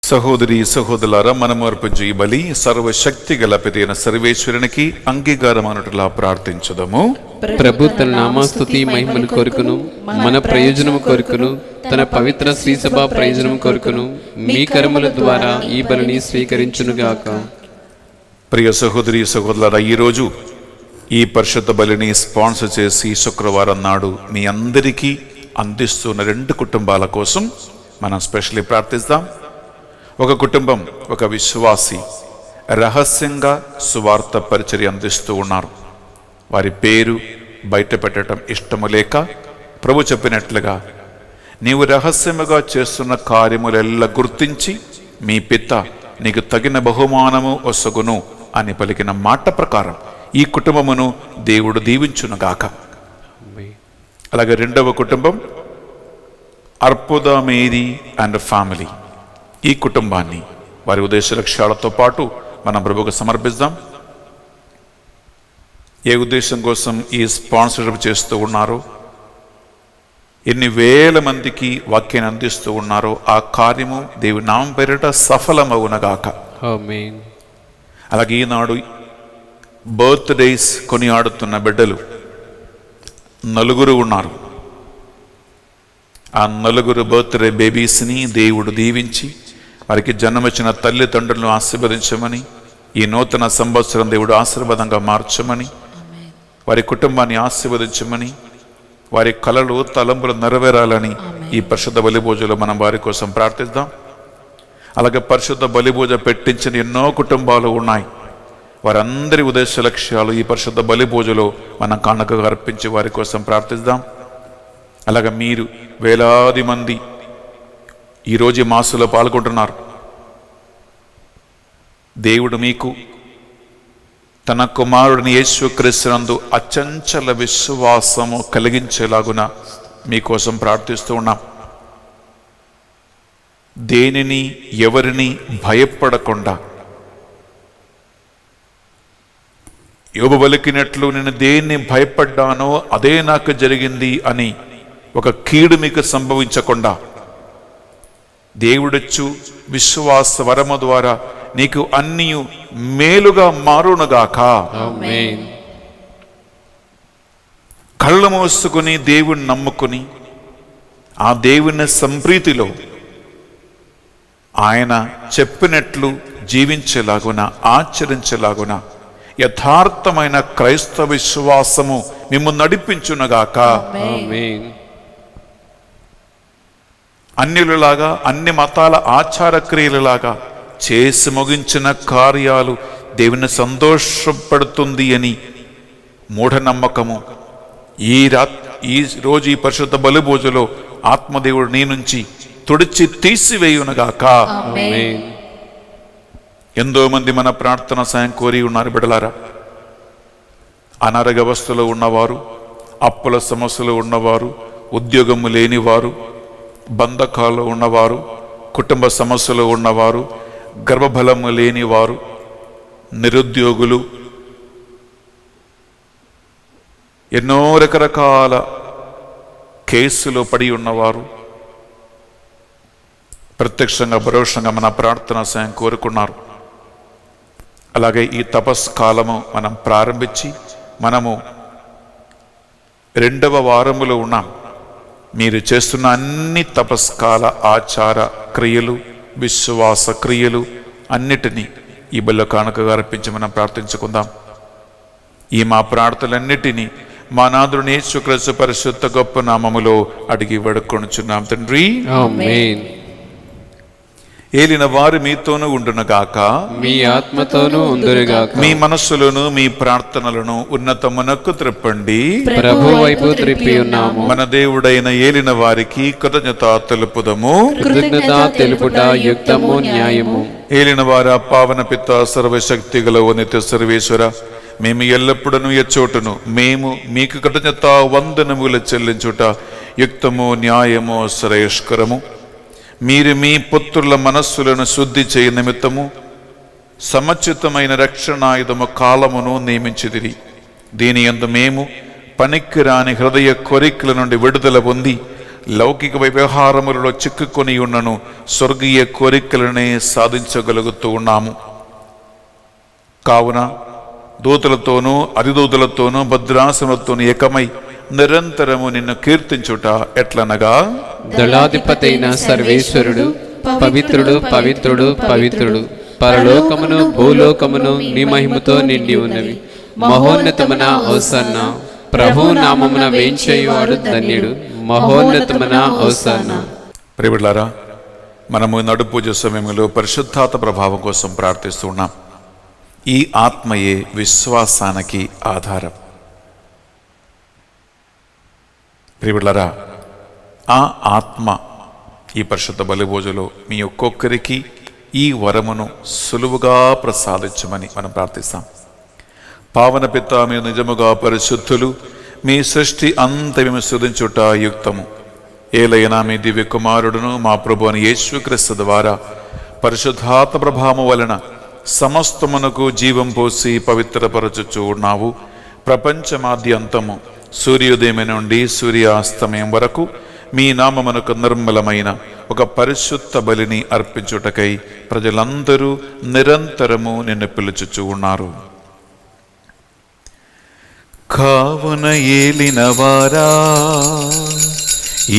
సహోదరి సహోదరులారా, మనము అర్పించు ఈ బలి సర్వశక్తి గల పితైన సర్వేశ్వరునికి అంగీకారమనుటలా ప్రార్థించుదము. ప్రభు తన నామస్తుతి మహిమను కొరుకును, మన ప్రయోజనము కొరుకును, తన పవిత్ర శ్రీసభ ప్రయోజనము కొరుకును మీ కర్మల ద్వారా ఈ బలిని స్వీకరించునుగాక. ప్రియ సహోదరి సహోదరులారా, ఈరోజు ఈ పరిశుద్ధ బలిని స్పాన్సర్ చేసి శుక్రవారం నాడు మీ అందరికీ అందిస్తున్న 2 కుటుంబాల కోసం మనం స్పెషల్లీ ప్రార్థిస్తాం. ఒక కుటుంబం, ఒక విశ్వాసి రహస్యంగా సువార్త పరిచర్య అందిస్తూ ఉన్నారు. వారి పేరు బయట పెట్టడం ఇష్టము లేక ప్రభు చెప్పినట్లుగా, నీవు రహస్యముగా చేస్తున్న కార్యములెల్లా గుర్తించి మీ పిత నీకు తగిన బహుమానము ఒసగును అని పలికిన మాట ప్రకారం ఈ కుటుంబమును దేవుడు దీవించునుగాక. అలాగే రెండవ కుటుంబం అర్పుద మేరీ అండ్ ఫ్యామిలీ. ఈ కుటుంబాన్ని వారి ఉద్దేశ లక్ష్యాలతో పాటు మనం ప్రభువుకు సమర్పిద్దాం. ఏ ఉద్దేశం కోసం ఈ స్పాన్సర్షిప్ చేస్తూ ఉన్నారో, ఎన్ని వేల మందికి వాక్యాన్ని అందిస్తూ ఉన్నారో ఆ కార్యము దేవుని నామం పేరిట సఫలమవునగాక. ఆమేన్. అలాగే ఈనాడు బర్త్డేస్ కొనియాడుతున్న బిడ్డలు 4 ఉన్నారు. ఆ 4 బర్త్డే బేబీస్ని దేవుడు దీవించి వారికి జన్మనిచ్చిన తల్లిదండ్రులను ఆశీర్వదించమని, ఈ నూతన సంవత్సరం దేవుడు ఆశీర్వాదంగా మార్చమని, వారి కుటుంబాన్ని ఆశీర్వదించమని, వారి కలలు తలంపులు నెరవేరాలని ఈ పరిశుద్ధ బలిభోజలో మనం వారి కోసం ప్రార్థిద్దాం. అలాగే పరిశుద్ధ బలిభోజ పెట్టించిన ఎన్నో కుటుంబాలు ఉన్నాయి. వారందరి ఉద్దేశ లక్ష్యాలు ఈ పరిశుద్ధ బలిభోజలో మనం కానుకగా అర్పించి వారి కోసం ప్రార్థిద్దాం. అలాగే మీరు వేలాది మంది ఈరోజు ఈ మాసులో పాల్గొంటున్నారు. దేవుడు మీకు తన కుమారుడిని యేసుక్రీస్తునందు అచంచల విశ్వాసము కలిగించేలాగున మీకోసం ప్రార్థిస్తూ ఉన్నాం. దేనిని ఎవరిని భయపడకుండా యోబు పలికినట్లు నేను దేన్ని భయపడ్డానో అదే నాకు జరిగింది అని ఒక కీడు మీకు సంభవించకుండా దేవుడొచ్చు విశ్వాస వరము ద్వారా నీకు అన్నీ మేలుగా మారునుగాక. ఆమేన్. కళ్ళు మూసుకుని దేవుణ్ణి నమ్ముకుని ఆ దేవుని సంప్రీతిలో ఆయన చెప్పినట్లు జీవించేలాగున ఆచరించేలాగున యథార్థమైన క్రైస్తవ విశ్వాసము మిమ్మల్ని నడిపించునుగాక. ఆమేన్. అన్యులలాగా అన్ని మతాల ఆచార క్రియలలాగా చేసి ముగించిన కార్యాలు దేవుని సంతోషపడుతుంది అని మూఢనమ్మకము ఈ రోజు ఈ పరిశుద్ధ బలిభోజలో ఆత్మదేవుడు నీ నుంచి తుడిచి తీసివేయునుగాక. ఆమేన్. ఎంతో మంది మన ప్రార్థన సాయం కోరి ఉన్నారు బిడ్డలారా. అనారోగ్యవస్థలో ఉన్నవారు, అప్పుల సమస్యలు ఉన్నవారు, ఉద్యోగము లేనివారు, బంధకాలు ఉన్నవారు, కుటుంబ సమస్యలు ఉన్నవారు, గర్భఫలము లేనివారు, నిరుద్యోగులు, ఎన్నో రకరకాల కేసులు పడి ఉన్నవారు ప్రత్యక్షంగా పరోక్షంగా మన ప్రార్థన సాయం కోరుకున్నారు. అలాగే ఈ తపస్కాలము మనం ప్రారంభించి మనము 2వ వారములో ఉన్నాం. మీరు చేస్తున్న అన్ని తపస్కాల ఆచార క్రియలు, విశ్వాస క్రియలు అన్నిటినీ ఈ బల్ల కానుకగా అర్పించి మనం ప్రార్థించుకుందాం. ఈ మా ప్రార్థనలన్నిటినీ మా నాథుని యేసుక్రీస్తు పరిశుద్ధ గొప్ప నామములో అడిగి వేడుకొనుచున్నాం తండ్రి. ఆమేన్. ఏలిన వారు మీతోనూ ఉండునుగాక. మీ ఆత్మతోనూ ఉందురుగాక. మీ మనస్సులను మీ ప్రార్థనలను ఉన్నతమునకు త్రిప్పండి. ప్రభు వైపు త్రిప్పి ఉన్నాము. మన దేవుడైన ఏలిన వారికి కృతజ్ఞత తెలుపుదము. కృతజ్ఞత తెలుపుట యుక్తము న్యాయము. ఏలిన వార పావన పిత సర్వశక్తి గల నిత్య సర్వేశ్వర, మేము ఎల్లప్పుడూ ఎచ్చోటును మేము మీకు కృతజ్ఞత వందనములు చెల్లించుట యుక్తము న్యాయము శ్రేయస్కరము. మీరు మీ పుత్రుల మనస్సులను శుద్ధి చేయ నిమిత్తము సముచితమైన రక్షణాయుధము కాలమును నియమించిదిరి. దీని యందు మేము పనికిరాని హృదయ కోరికల నుండి విడుదల పొంది లౌకిక వ్యవహారములలో చిక్కుకొని ఉన్నను స్వర్గీయ కోరికలనే సాధించగలుగుతూ ఉన్నాము. కావున దూతలతోనూ అధిదూతలతోనూ భద్రాసనలతోనూ ఏకమై నిరంతరము నిన్ను కీర్తించుట ఎట్లనగా, దళాధిపతైన సర్వేశ్వరుడు పవిత్రుడు పవిత్రుడు పవిత్రుడు, పరలోకమును భూలోకమును నీ మహిమతో నిండి ఉన్నవి. మహోన్నతమున హోసన్నా, ప్రభు నామమున వేంచేయువాడు ధన్యుడు. మహోన్నతమున హోసన్నా. ప్రియబిడ్డలారా, మనము నడు పూజ సమయంలో పరిశుద్ధాత్మ ప్రభావం కోసం ప్రార్థిస్తున్నాం. ఈ ఆత్మయే విశ్వాసానికి ఆధారం. ప్రియబిడ్డలారా, ఆ ఆత్మ ఈ పరిశుద్ధ బలిభోజలో మీ ఒక్కొక్కరికి ఈ వరమును సులువుగా ప్రసాదించమని మనం ప్రార్థిస్తాం. పావన పిత, మీరు నిజముగా పరిశుద్ధులు, మీ సృష్టి అంత మేము స్తుతించుట యుక్తము. ఏలైనా మీ దివ్య కుమారుడును మా ప్రభు అని యేసుక్రీస్తు ద్వారా పరిశుద్ధాత్మ ప్రభావము వలన సమస్తమునకు జీవం పోసి పవిత్రపరచుచూ ఉన్నావు. ప్రపంచమాద్యంతము సూర్యోదయం నుండి సూర్యాస్తమయం వరకు మీ నామమునకు నిర్మలమైన ఒక పరిశుద్ధ బలిని అర్పించుటకై ప్రజలందరూ నిరంతరము నిన్ను పిలుచుచూ ఉన్నారు. కావున ఏలిన వారా,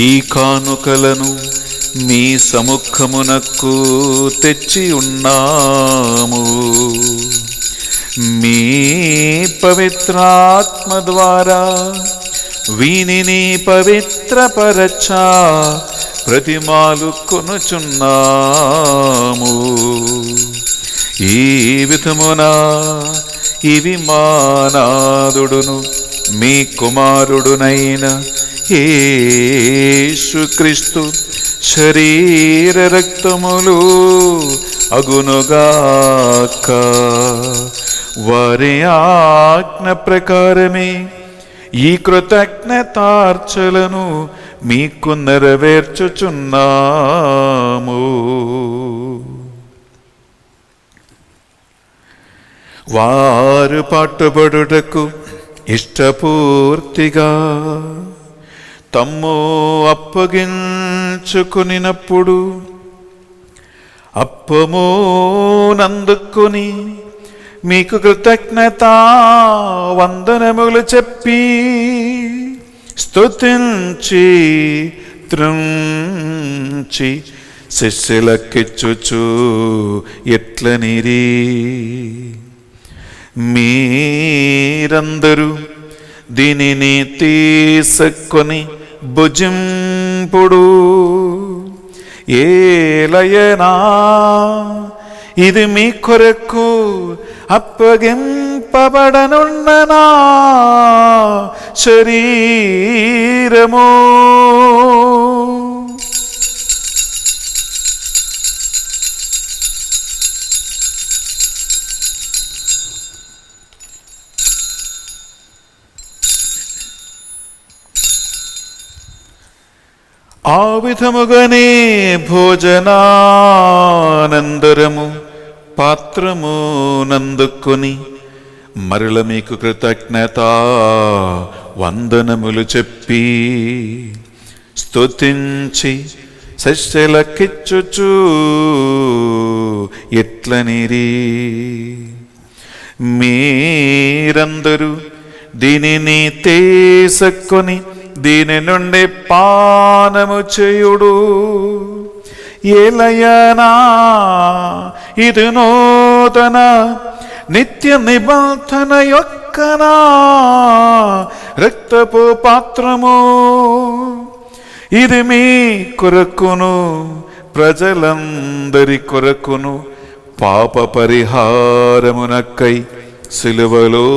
ఈ కానుకలను మీ సముఖమునకు తెచ్చి ఉన్నాము. మీ పవిత్రాత్మ ద్వారా వీనిని పవిత్రపరచా ప్రతిమాలు కొనుచున్నాము. ఈ విధమున ఇవి మా నాథుడును మీ కుమారుడునైన యేసుక్రీస్తు శరీర రక్తములు అగునుగాక. వారి ఆజ్ఞ ప్రకారమే ఈ కృతజ్ఞతార్చలను మీకు నెరవేర్చుచున్నాము. వారు పట్టుబడుటకు ఇష్టపూర్తిగా తమ్ము అప్పగించుకునినప్పుడు అప్పము నందుకొని మీకు కృతజ్ఞత వందనములు చెప్పి స్తుతించి త్రుంచి శిష్యులకిచ్చుచు ఎట్లనిరి, మీరందరూ దీనిని తీసుకొని భుజింపుడు. ఏలయనా ఇది మీ కొరకు అప్పగింపబడనున్న నా శరీరము. ఆ విధముగానే భోజనానందరము పాత్రము నందుకొని మరల మీకు కృతజ్ఞత వందనములు చెప్పి స్తుతించి శిష్యులకిచ్చుచు ఎట్లనిరి, మీరందరూ దీనిని తీసుకొని దీని నుండి పానము చేయుడు. ఏలయనా ఇది నూతన నిత్య నిబంధన యొక్క నా రక్తపు పాత్రము. ఇది మీ కొరకును ప్రజలందరి కొరకును పాప పరిహారమునకై సిలువలో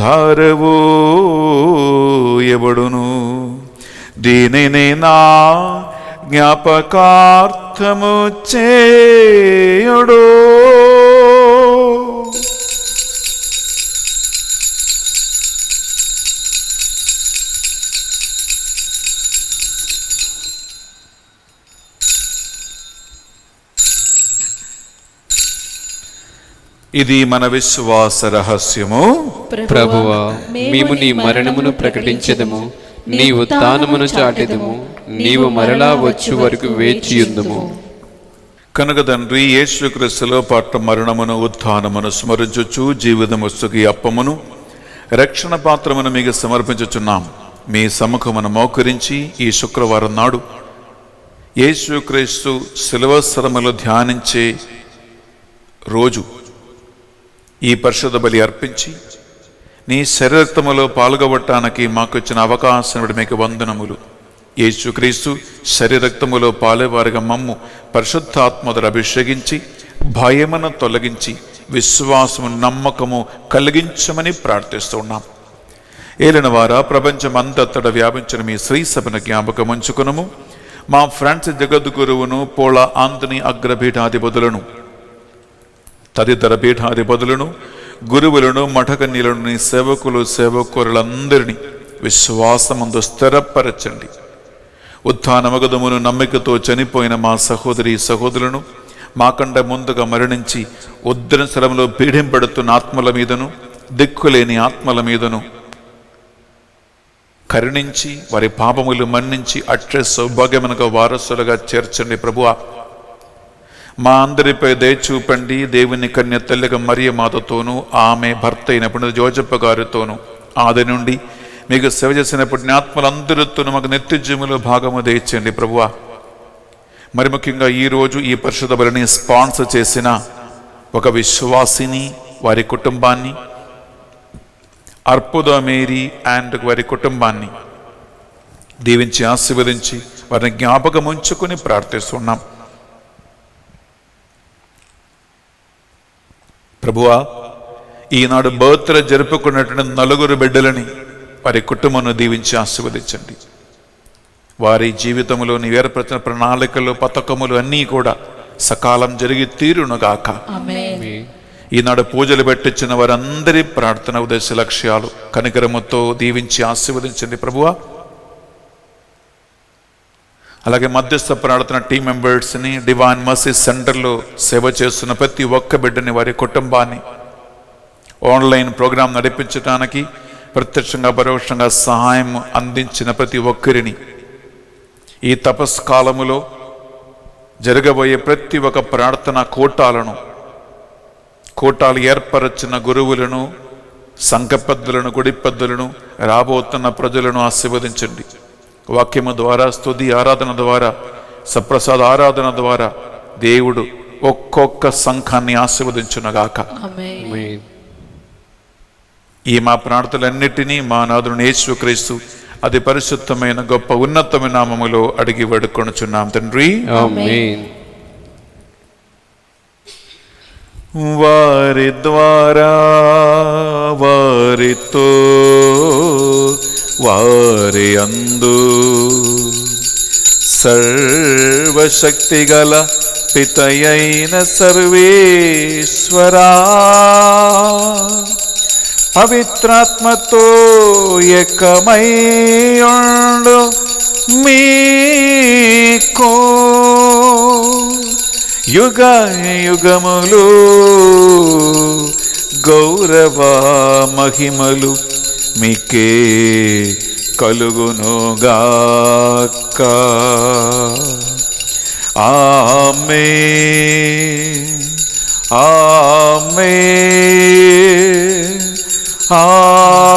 ధారవోయబడును. దీనిని నా జ్ఞాపకార్థము చేయుడు. ఇది మన విశ్వాస రహస్యము. ప్రభువా, మేము నీ మరణమును ప్రకటించెదము, నీ ఉత్థానమును చాటెదము, నీవు మరలా వచ్చు వరకు వేచియుందుము. కనుక తండ్రి, యేసుక్రీస్తులో పాటు మరణమును ఉత్థానమును స్మరించుచు జీవితముస్తుకి అప్పమును రక్షణ పాత్రమును మీకు సమర్పించుచున్నాం. మీ సముఖమును మోకరించి ఈ శుక్రవారం నాడు యేసుక్రీస్తు శిలువ శ్రమలు ధ్యానించే రోజు ఈ పరిశుద్ధ బలి అర్పించి నీ శరీరక్తములో పాల్గొవటానికి మాకు ఇచ్చిన అవకాశం మీకు వందనములు. యేసుక్రీస్తు శరీరక్తములో పాలేవారిగా మమ్ము పరిశుద్ధాత్మతో అభిషేకించి భయమును తొలగించి విశ్వాసము నమ్మకము కలిగించమని ప్రార్థిస్తున్నాం. ఏలిన వారా, ప్రపంచమంతటా వ్యాపించిన మీ శ్రీ సభను జ్ఞాపకం ఉంచుకునము. మా ఫ్రాన్సిస్ జగద్గురువును, పోళ ఆంథనీ అగ్రపీఠాధిపతులను, తదితర పీఠాధిపతులను, గురువులను, మఠకన్యలను, నీ సేవకులు సేవకులందరినీ విశ్వాసమందు స్థిరపరచండి. ఉత్థానమగదమును నమ్మికతో చనిపోయిన మా సహోదరి సహోదరులను, మాకంటే ముందుగా మరణించి ఉద్రన స్థలంలో పీడింపడుతున్న ఆత్మల మీదను, దిక్కులేని ఆత్మల మీదను కరుణించి వారి పాపములు మన్నించి అక్షయ సౌభాగ్యమునకు వారసులుగా చేర్చండి. ప్రభువా, మా అందరిపై దయ చూపండి. దేవుని కన్య తల్లిగా మరియ మాతతోనూ ఆమె భర్త అయిన పునీత జోజప్ప గారితోనూ ఆది నుండి మీకు సేవ చేసిన పుణ్యాత్మలందరితోనూ మాకు నిత్యజీవులో భాగము దయచేయండి. ప్రభువా, మరి ముఖ్యంగా ఈరోజు ఈ పరిశుద్ధ బలిని స్పాన్సర్ చేసిన ఒక విశ్వాసిని, వారి కుటుంబాన్ని, అర్పుద మేరీ అండ్ వారి కుటుంబాన్ని దీవించి ఆశీర్వదించి వారిని జ్ఞాపకం ఉంచుకొని ప్రార్థిస్తున్నాం. ప్రభువా, ఈనాడు బర్త్డే జరుపుకున్నటువంటి 4 బిడ్డలని, వారి కుటుంబాన్ని దీవించి ఆశీర్వదించండి. వారి జీవితంలో నీ ఏర్పరిచిన ప్రణాళికలు, పథకములు అన్నీ కూడా సకాలం జరిగి తీరునుగాక. ఈనాడు పూజలు పెట్టించిన వారందరి ప్రార్థన ఉద్దేశ లక్ష్యాలు కనికరముతో దీవించి ఆశీర్వదించండి ప్రభువా. అలాగే మధ్యస్థ ప్రార్థన టీం మెంబర్స్ని, డివైన్ మర్సీ సెంటర్లో సేవ చేస్తున్న ప్రతి ఒక్క బిడ్డని, వారి కుటుంబాన్ని, ఆన్లైన్ ప్రోగ్రాం నడిపించడానికి ప్రత్యక్షంగా పరోక్షంగా సహాయం అందించిన ప్రతి ఒక్కరిని, ఈ తపస్కాలములో జరగబోయే ప్రతి ఒక్క ప్రార్థన కోటాలు ఏర్పరచిన గురువులను, సంఘ పెద్దలను, గుడి పెద్దలను, రాబోతున్న ప్రజలను ఆశీర్వదించండి. వాక్యము ద్వారా, స్తుతి ఆరాధన ద్వారా, సప్రసాద ఆరాధన ద్వారా దేవుడు ఒక్కొక్క సంఘాన్ని ఆశీర్వదించునుగాక. ఆమేన్. ఈ మా ప్రార్థనలన్నిటినీ మా నాథుని యేసుక్రీస్తు అతి పరిశుద్ధమైన గొప్ప ఉన్నతమైన నామములో అడిగి వేడుకొనుచున్నాం తండ్రి. ఆమేన్. వారి ద్వారా, వారితో, వారి అందు సర్వశక్తిగల పితయైన సర్వేశ్వరా, పవిత్రాత్మతో ఏకమయ్యుండు మీకో యుగ యుగములు గౌరవ మహిమలు మీకే కలుగునుగాక. ఆమేన్, ఆమేన్, ఆమేన్.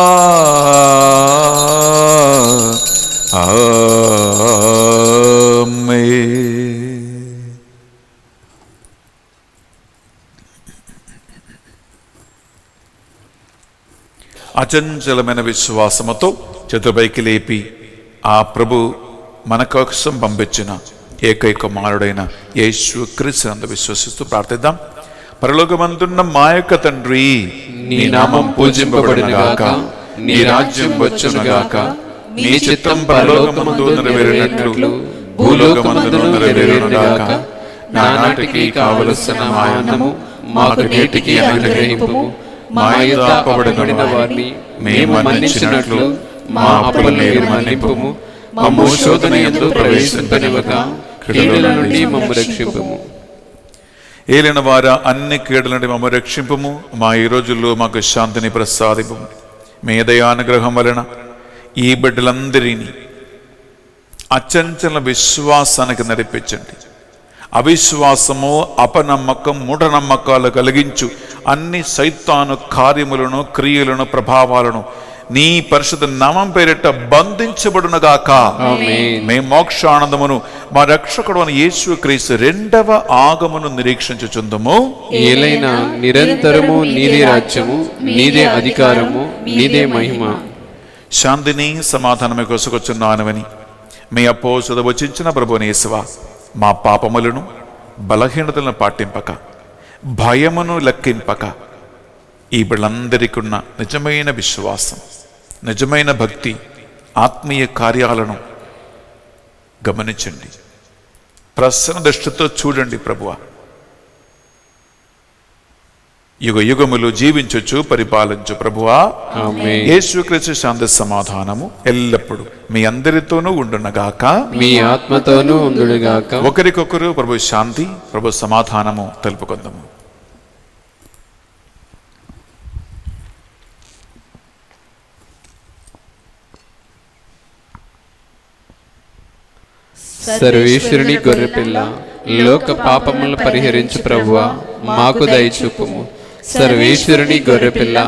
అచంచలమైన విశ్వాసముతో చేతులపైకి లేపి ఆ ప్రభు మన కోసం పంపించిన ఏకైక కుమారుడైన యేసు క్రీస్తునందు విశ్వసిస్తూ ప్రార్థిద్దాం. పరలోకమందున్న మా యొక్క తండ్రి, నీ నామం పూజింపబడునుగాక, నీ రాజ్యం వచ్చునుగాక, నీ చిత్తం పరలోకమందు నెరవేరినట్లు భూలోకమందును నెరవేరునుగాక. నానాటికి కావలసిన మా అన్నము మాకు నేటికి అనుగ్రహింపుము. మా యొద్ద అప్పబడిన వారిని మేము మన్నించినట్లు మా అప్పులను మీరు మన్నింపుము. మమ్ము శోధన యందు ప్రవేశింపనివ్వక కీడుల నుండి మమ్ము రక్షింపుము. ఏలిన వారా, అన్ని కీడుల నుండి మమ్ము రక్షింపుము. మా ఈ రోజుల్లో మాకు శాంతిని ప్రసాదింపుము. మీ దయానుగ్రహం వలన ఈ బిడ్డలందరినీ అచంచల విశ్వాసానికి నడిపించండి. అవిశ్వాసము, అపనమ్మకం, మూఢనమ్మకాలు కలిగించు అన్ని సైతాను కార్యములను, క్రియలను, ప్రభావాలను నీ పరిశుద్ధ నామం పేరిట బంధించబడునుగాక. మేము మోక్షానందమును మా రక్షకుడు అని యేసుక్రీస్తు రెండవ ఆగమును నిరీక్షించుచుందుము. ఏలైనా నిరంతరము నీదే రాజ్యము, నీదే అధికారము, నీదే మహిమ. శాంతిని సమాధానమే కోసుకొచ్చున్నానని మీ అపోసద వచించిన ప్రభుని యేసువా, మా పాపములను, బలహీనతలను పాటింపక, భయమును లెక్కింపక ఈ బిళ్ళందరికీ ఉన్న నిజమైన విశ్వాసం, నిజమైన భక్తి, ఆత్మీయ కార్యాలను గమనించండి. ప్రసన్న దృష్టితో చూడండి ప్రభువా. యుగ యుగములు జీవించుచు పరిపాలించు ప్రభువా. ఆమేన్. యేసుక్రీస్తు శాంతి సమాధానము ఎల్లప్పుడూ మీ అందరితోనూ ఉండునగాక, మీ ఆత్మతోనూ ఉండునుగాక. ఒకరికొకరు ప్రభు శాంతి, ప్రభు సమాధానము తెలుపుకుందాము. సర్వేశ్వరుని గొర్రెపిల్ల, లోక పాపములను పరిహరించు ప్రభువా, మాకు దయచూపుము. సర్వేశ్వరుని గొర్రెపిల్ల,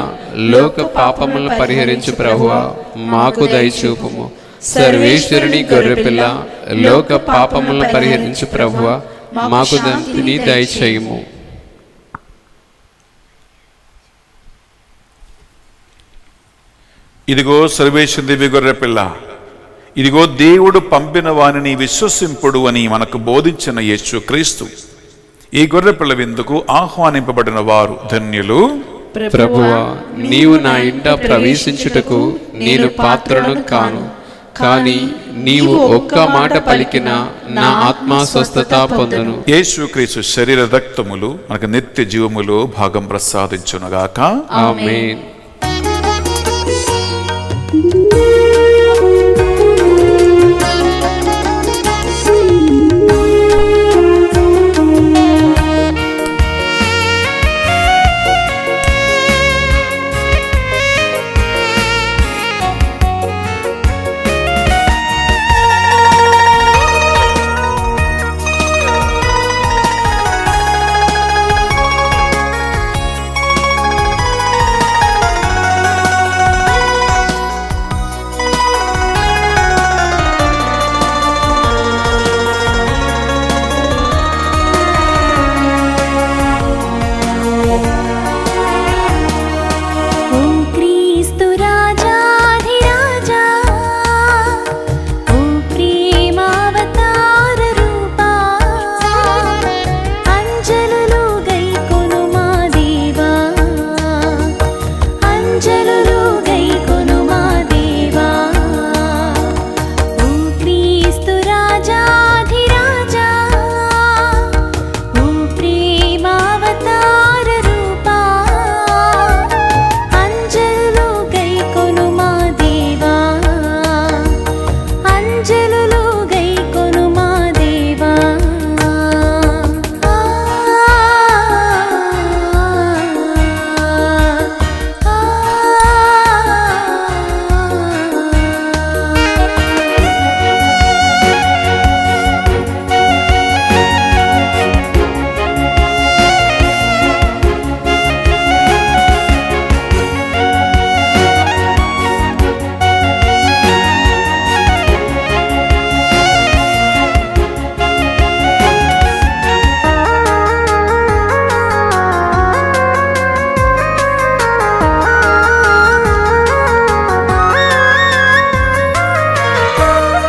లోక పాపములను పరిహరించు ప్రభువా, మాకు దయచూపుము. సర్వేశ్వరుని గొర్రెపిల్ల, లోక పాపములను పరిహరించు ప్రభువా, మాకు నీ దయచేయుము. ఇదిగో సర్వేశ్వరుని దివ్య గొర్రెపిల్ల, ఇదిగో దేవుడు పంపిన వానిని విశ్వసింపుడు అని మనకు బోధించిన యేసుక్రీస్తు. ఈ గొర్రెపిల్ల విందుకు ఆహ్వానింపబడిన వారు ధన్యులు. ప్రభువా, నీవు నా ఇంట ప్రవేశించుటకు నేను పాత్రను కాను, కానీ నీవు ఒక్క మాట పలికిన నా ఆత్మ స్వస్థత పొందును. యేసుక్రీస్తు శరీర రక్తములు మనకు నిత్య జీవములో భాగం ప్రసాదించునుగాక. ఆమేన్. ఓ క్రీస్తు రాజాధిరాజా, ఓ ప్రేమావతార రూపా, అంజలులు గైకొను మా దేవా, అంజలులు గైకొను మా దేవా. ఓ క్రీస్తు రాజాధిరాజా, ఓ ప్రేమావతార రూపా, అంజలులు గైకొను మా దేవా, అంజలులు గైకొను మా దేవా.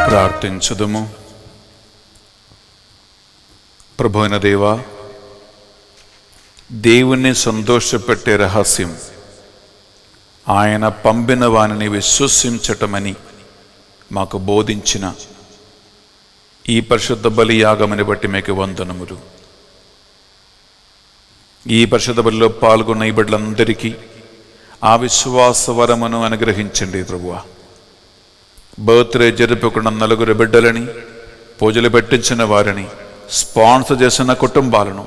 ప్రార్థించుదుము. ప్రభు అయిన దేవా, దేవుణ్ణి సంతోషపెట్టే రహస్యం ఆయన పంపిన వానిని విశ్వసించటమని మాకు బోధించిన ఈ పరిశుద్ధ బలి యాగమని బట్టి మీకు వందనములు. ఈ పరిశుద్ధ బలిలో పాల్గొన్న ఈ బిడ్డలందరికీ ఆ విశ్వాస వరమును అనుగ్రహించండి ప్రభువా. బర్త్డే జరుపుకున్న 4 బిడ్డలని, పూజలు పెట్టించిన వారిని, స్పాన్సర్ చేసిన కుటుంబాలను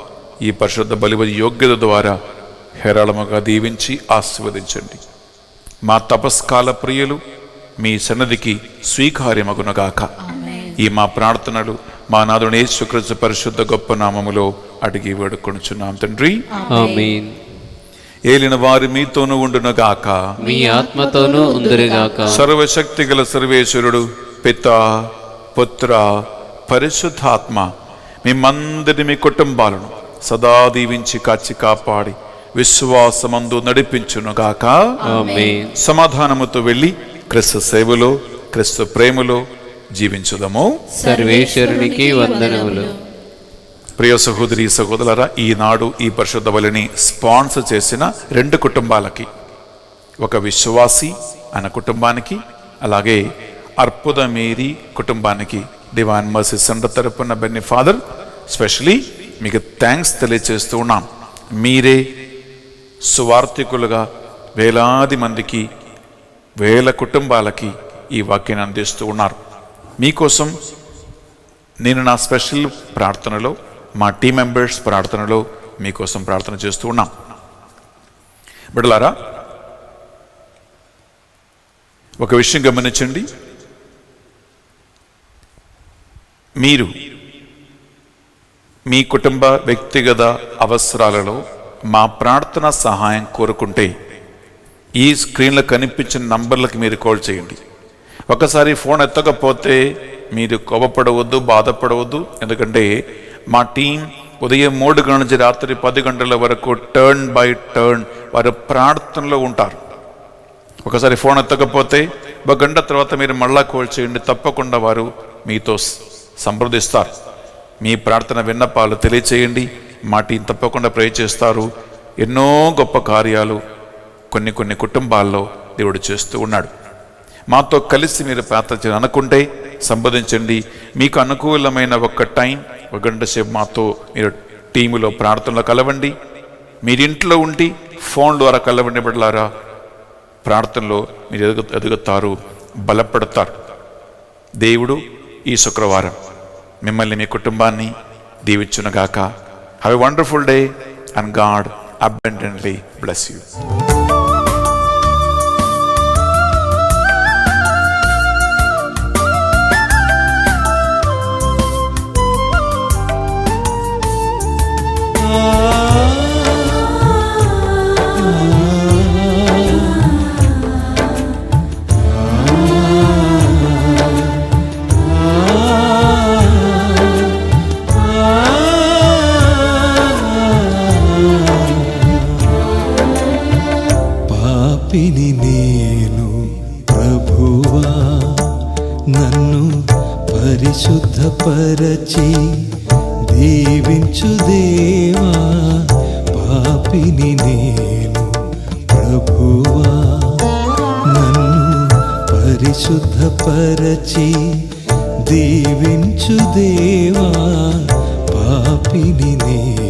ఈ పరిశుద్ధ బలి యోగ్యత ద్వారా హేరాళముగా దీవించి ఆశీర్వదించండి. మా తపస్కాల ప్రియులు మీ సన్నిధికి స్వీకార్యమగునుగాక. ఈ మా ప్రార్థనలు మా నాథుని యేసుక్రీస్తు పరిశుద్ధ గొప్ప నామములో అడిగి వేడుకొనుచున్నాం తండ్రి. ఆమేన్. ఏలిన వారి మీతోనూ ఉండునుగాక. మీ ఆత్మతోనూ ఉందురుగాక. సర్వశక్తి గల సర్వేశ్వరుడు పితా, పుత్ర, పరిశుద్ధాత్మ మిమ్మందరి మీ కుటుంబాలను సదా దీవించి కాచి కాపాడి విశ్వాసమందు నడిపించునుగాక. ఆమేన్. సమాధానముతో వెళ్ళి క్రీస్తు సేవలో, క్రీస్తు ప్రేమలో జీవించుదము. సర్వేశ్వరునికి వందనములు. ప్రియ సహోదరి సహోదరులారా, ఈనాడు ఈ పరిశుద్ధ బలిని స్పాన్సర్ చేసిన 2 కుటుంబాలకి, ఒక విశ్వాసి అన్న కుటుంబానికి, అలాగే అర్పుద మేరీ కుటుంబానికి డివైన్ మర్సీ సెంటర్ తరపున బెన్నీ ఫాదర్ స్పెషలీ మీకు థ్యాంక్స్ తెలియజేస్తూ ఉన్నాం. మీరే సువార్థికులుగా వేలాది మందికి, వేల కుటుంబాలకి ఈ వాక్యాన్ని అందిస్తూ ఉన్నారు. మీకోసం నేను నా స్పెషల్ ప్రార్థనలో, మా టీం మెంబర్స్ ప్రార్థనలో మీకోసం ప్రార్థన చేస్తూ ఉన్నాం. బిడ్డలారా, ఒక విషయం గమనించండి. మీరు మీ కుటుంబ వ్యక్తిగత అవసరాలలో మా ప్రార్థన సహాయం కోరుకుంటే ఈ స్క్రీన్లో కనిపించిన నంబర్లకు మీరు కాల్ చేయండి. ఒకసారి ఫోన్ ఎత్తకపోతే మీరు కోపపడవద్దు, బాధపడవద్దు. ఎందుకంటే మా టీం ఉదయం 3 గంటల నుంచి రాత్రి 10 గంటల వరకు టర్న్ బై టర్న్ వారు ప్రార్థనలో ఉంటారు. ఒకసారి ఫోన్ ఎత్తకపోతే 1 గంట తర్వాత మీరు మళ్ళా కాల్ చేయండి, తప్పకుండా వారు మీతో సంప్రదిస్తారు. మీ ప్రార్థన విన్నపాలు తెలియచేయండి. మా టీం తప్పకుండా ప్రే చేస్తారు. ఎన్నో గొప్ప కార్యాలు కొన్ని కుటుంబాల్లో దేవుడు చేస్తూ ఉన్నాడు. మాతో కలిసి మీరు ప్రార్థన చేయాలి అనుకుంటే సంప్రదించండి. మీకు అనుకూలమైన ఒక టైం, ఒక గంట సేపు మాతో మీరు టీములో ప్రార్థనలో కలవండి. మీరింట్లో ఉండి ఫోన్ ద్వారా కలవండి. బిడ్డలారా, ప్రార్థనలో మీరు ఎదుగుతారు, బలపడతారు. దేవుడు ఈ శుక్రవారం మిమ్మల్ని, మీ కుటుంబాన్ని దీవించునుగాక. Have a wonderful day and God abundantly bless you. పాపిని నేను ప్రభువా, నన్ను పరిశుద్ధపరచి దీవించు దేవా. పాపిని నేను ప్రభువా, నన్ను పరిశుద్ధపరచి దీవించు దేవా. పాపిని నేను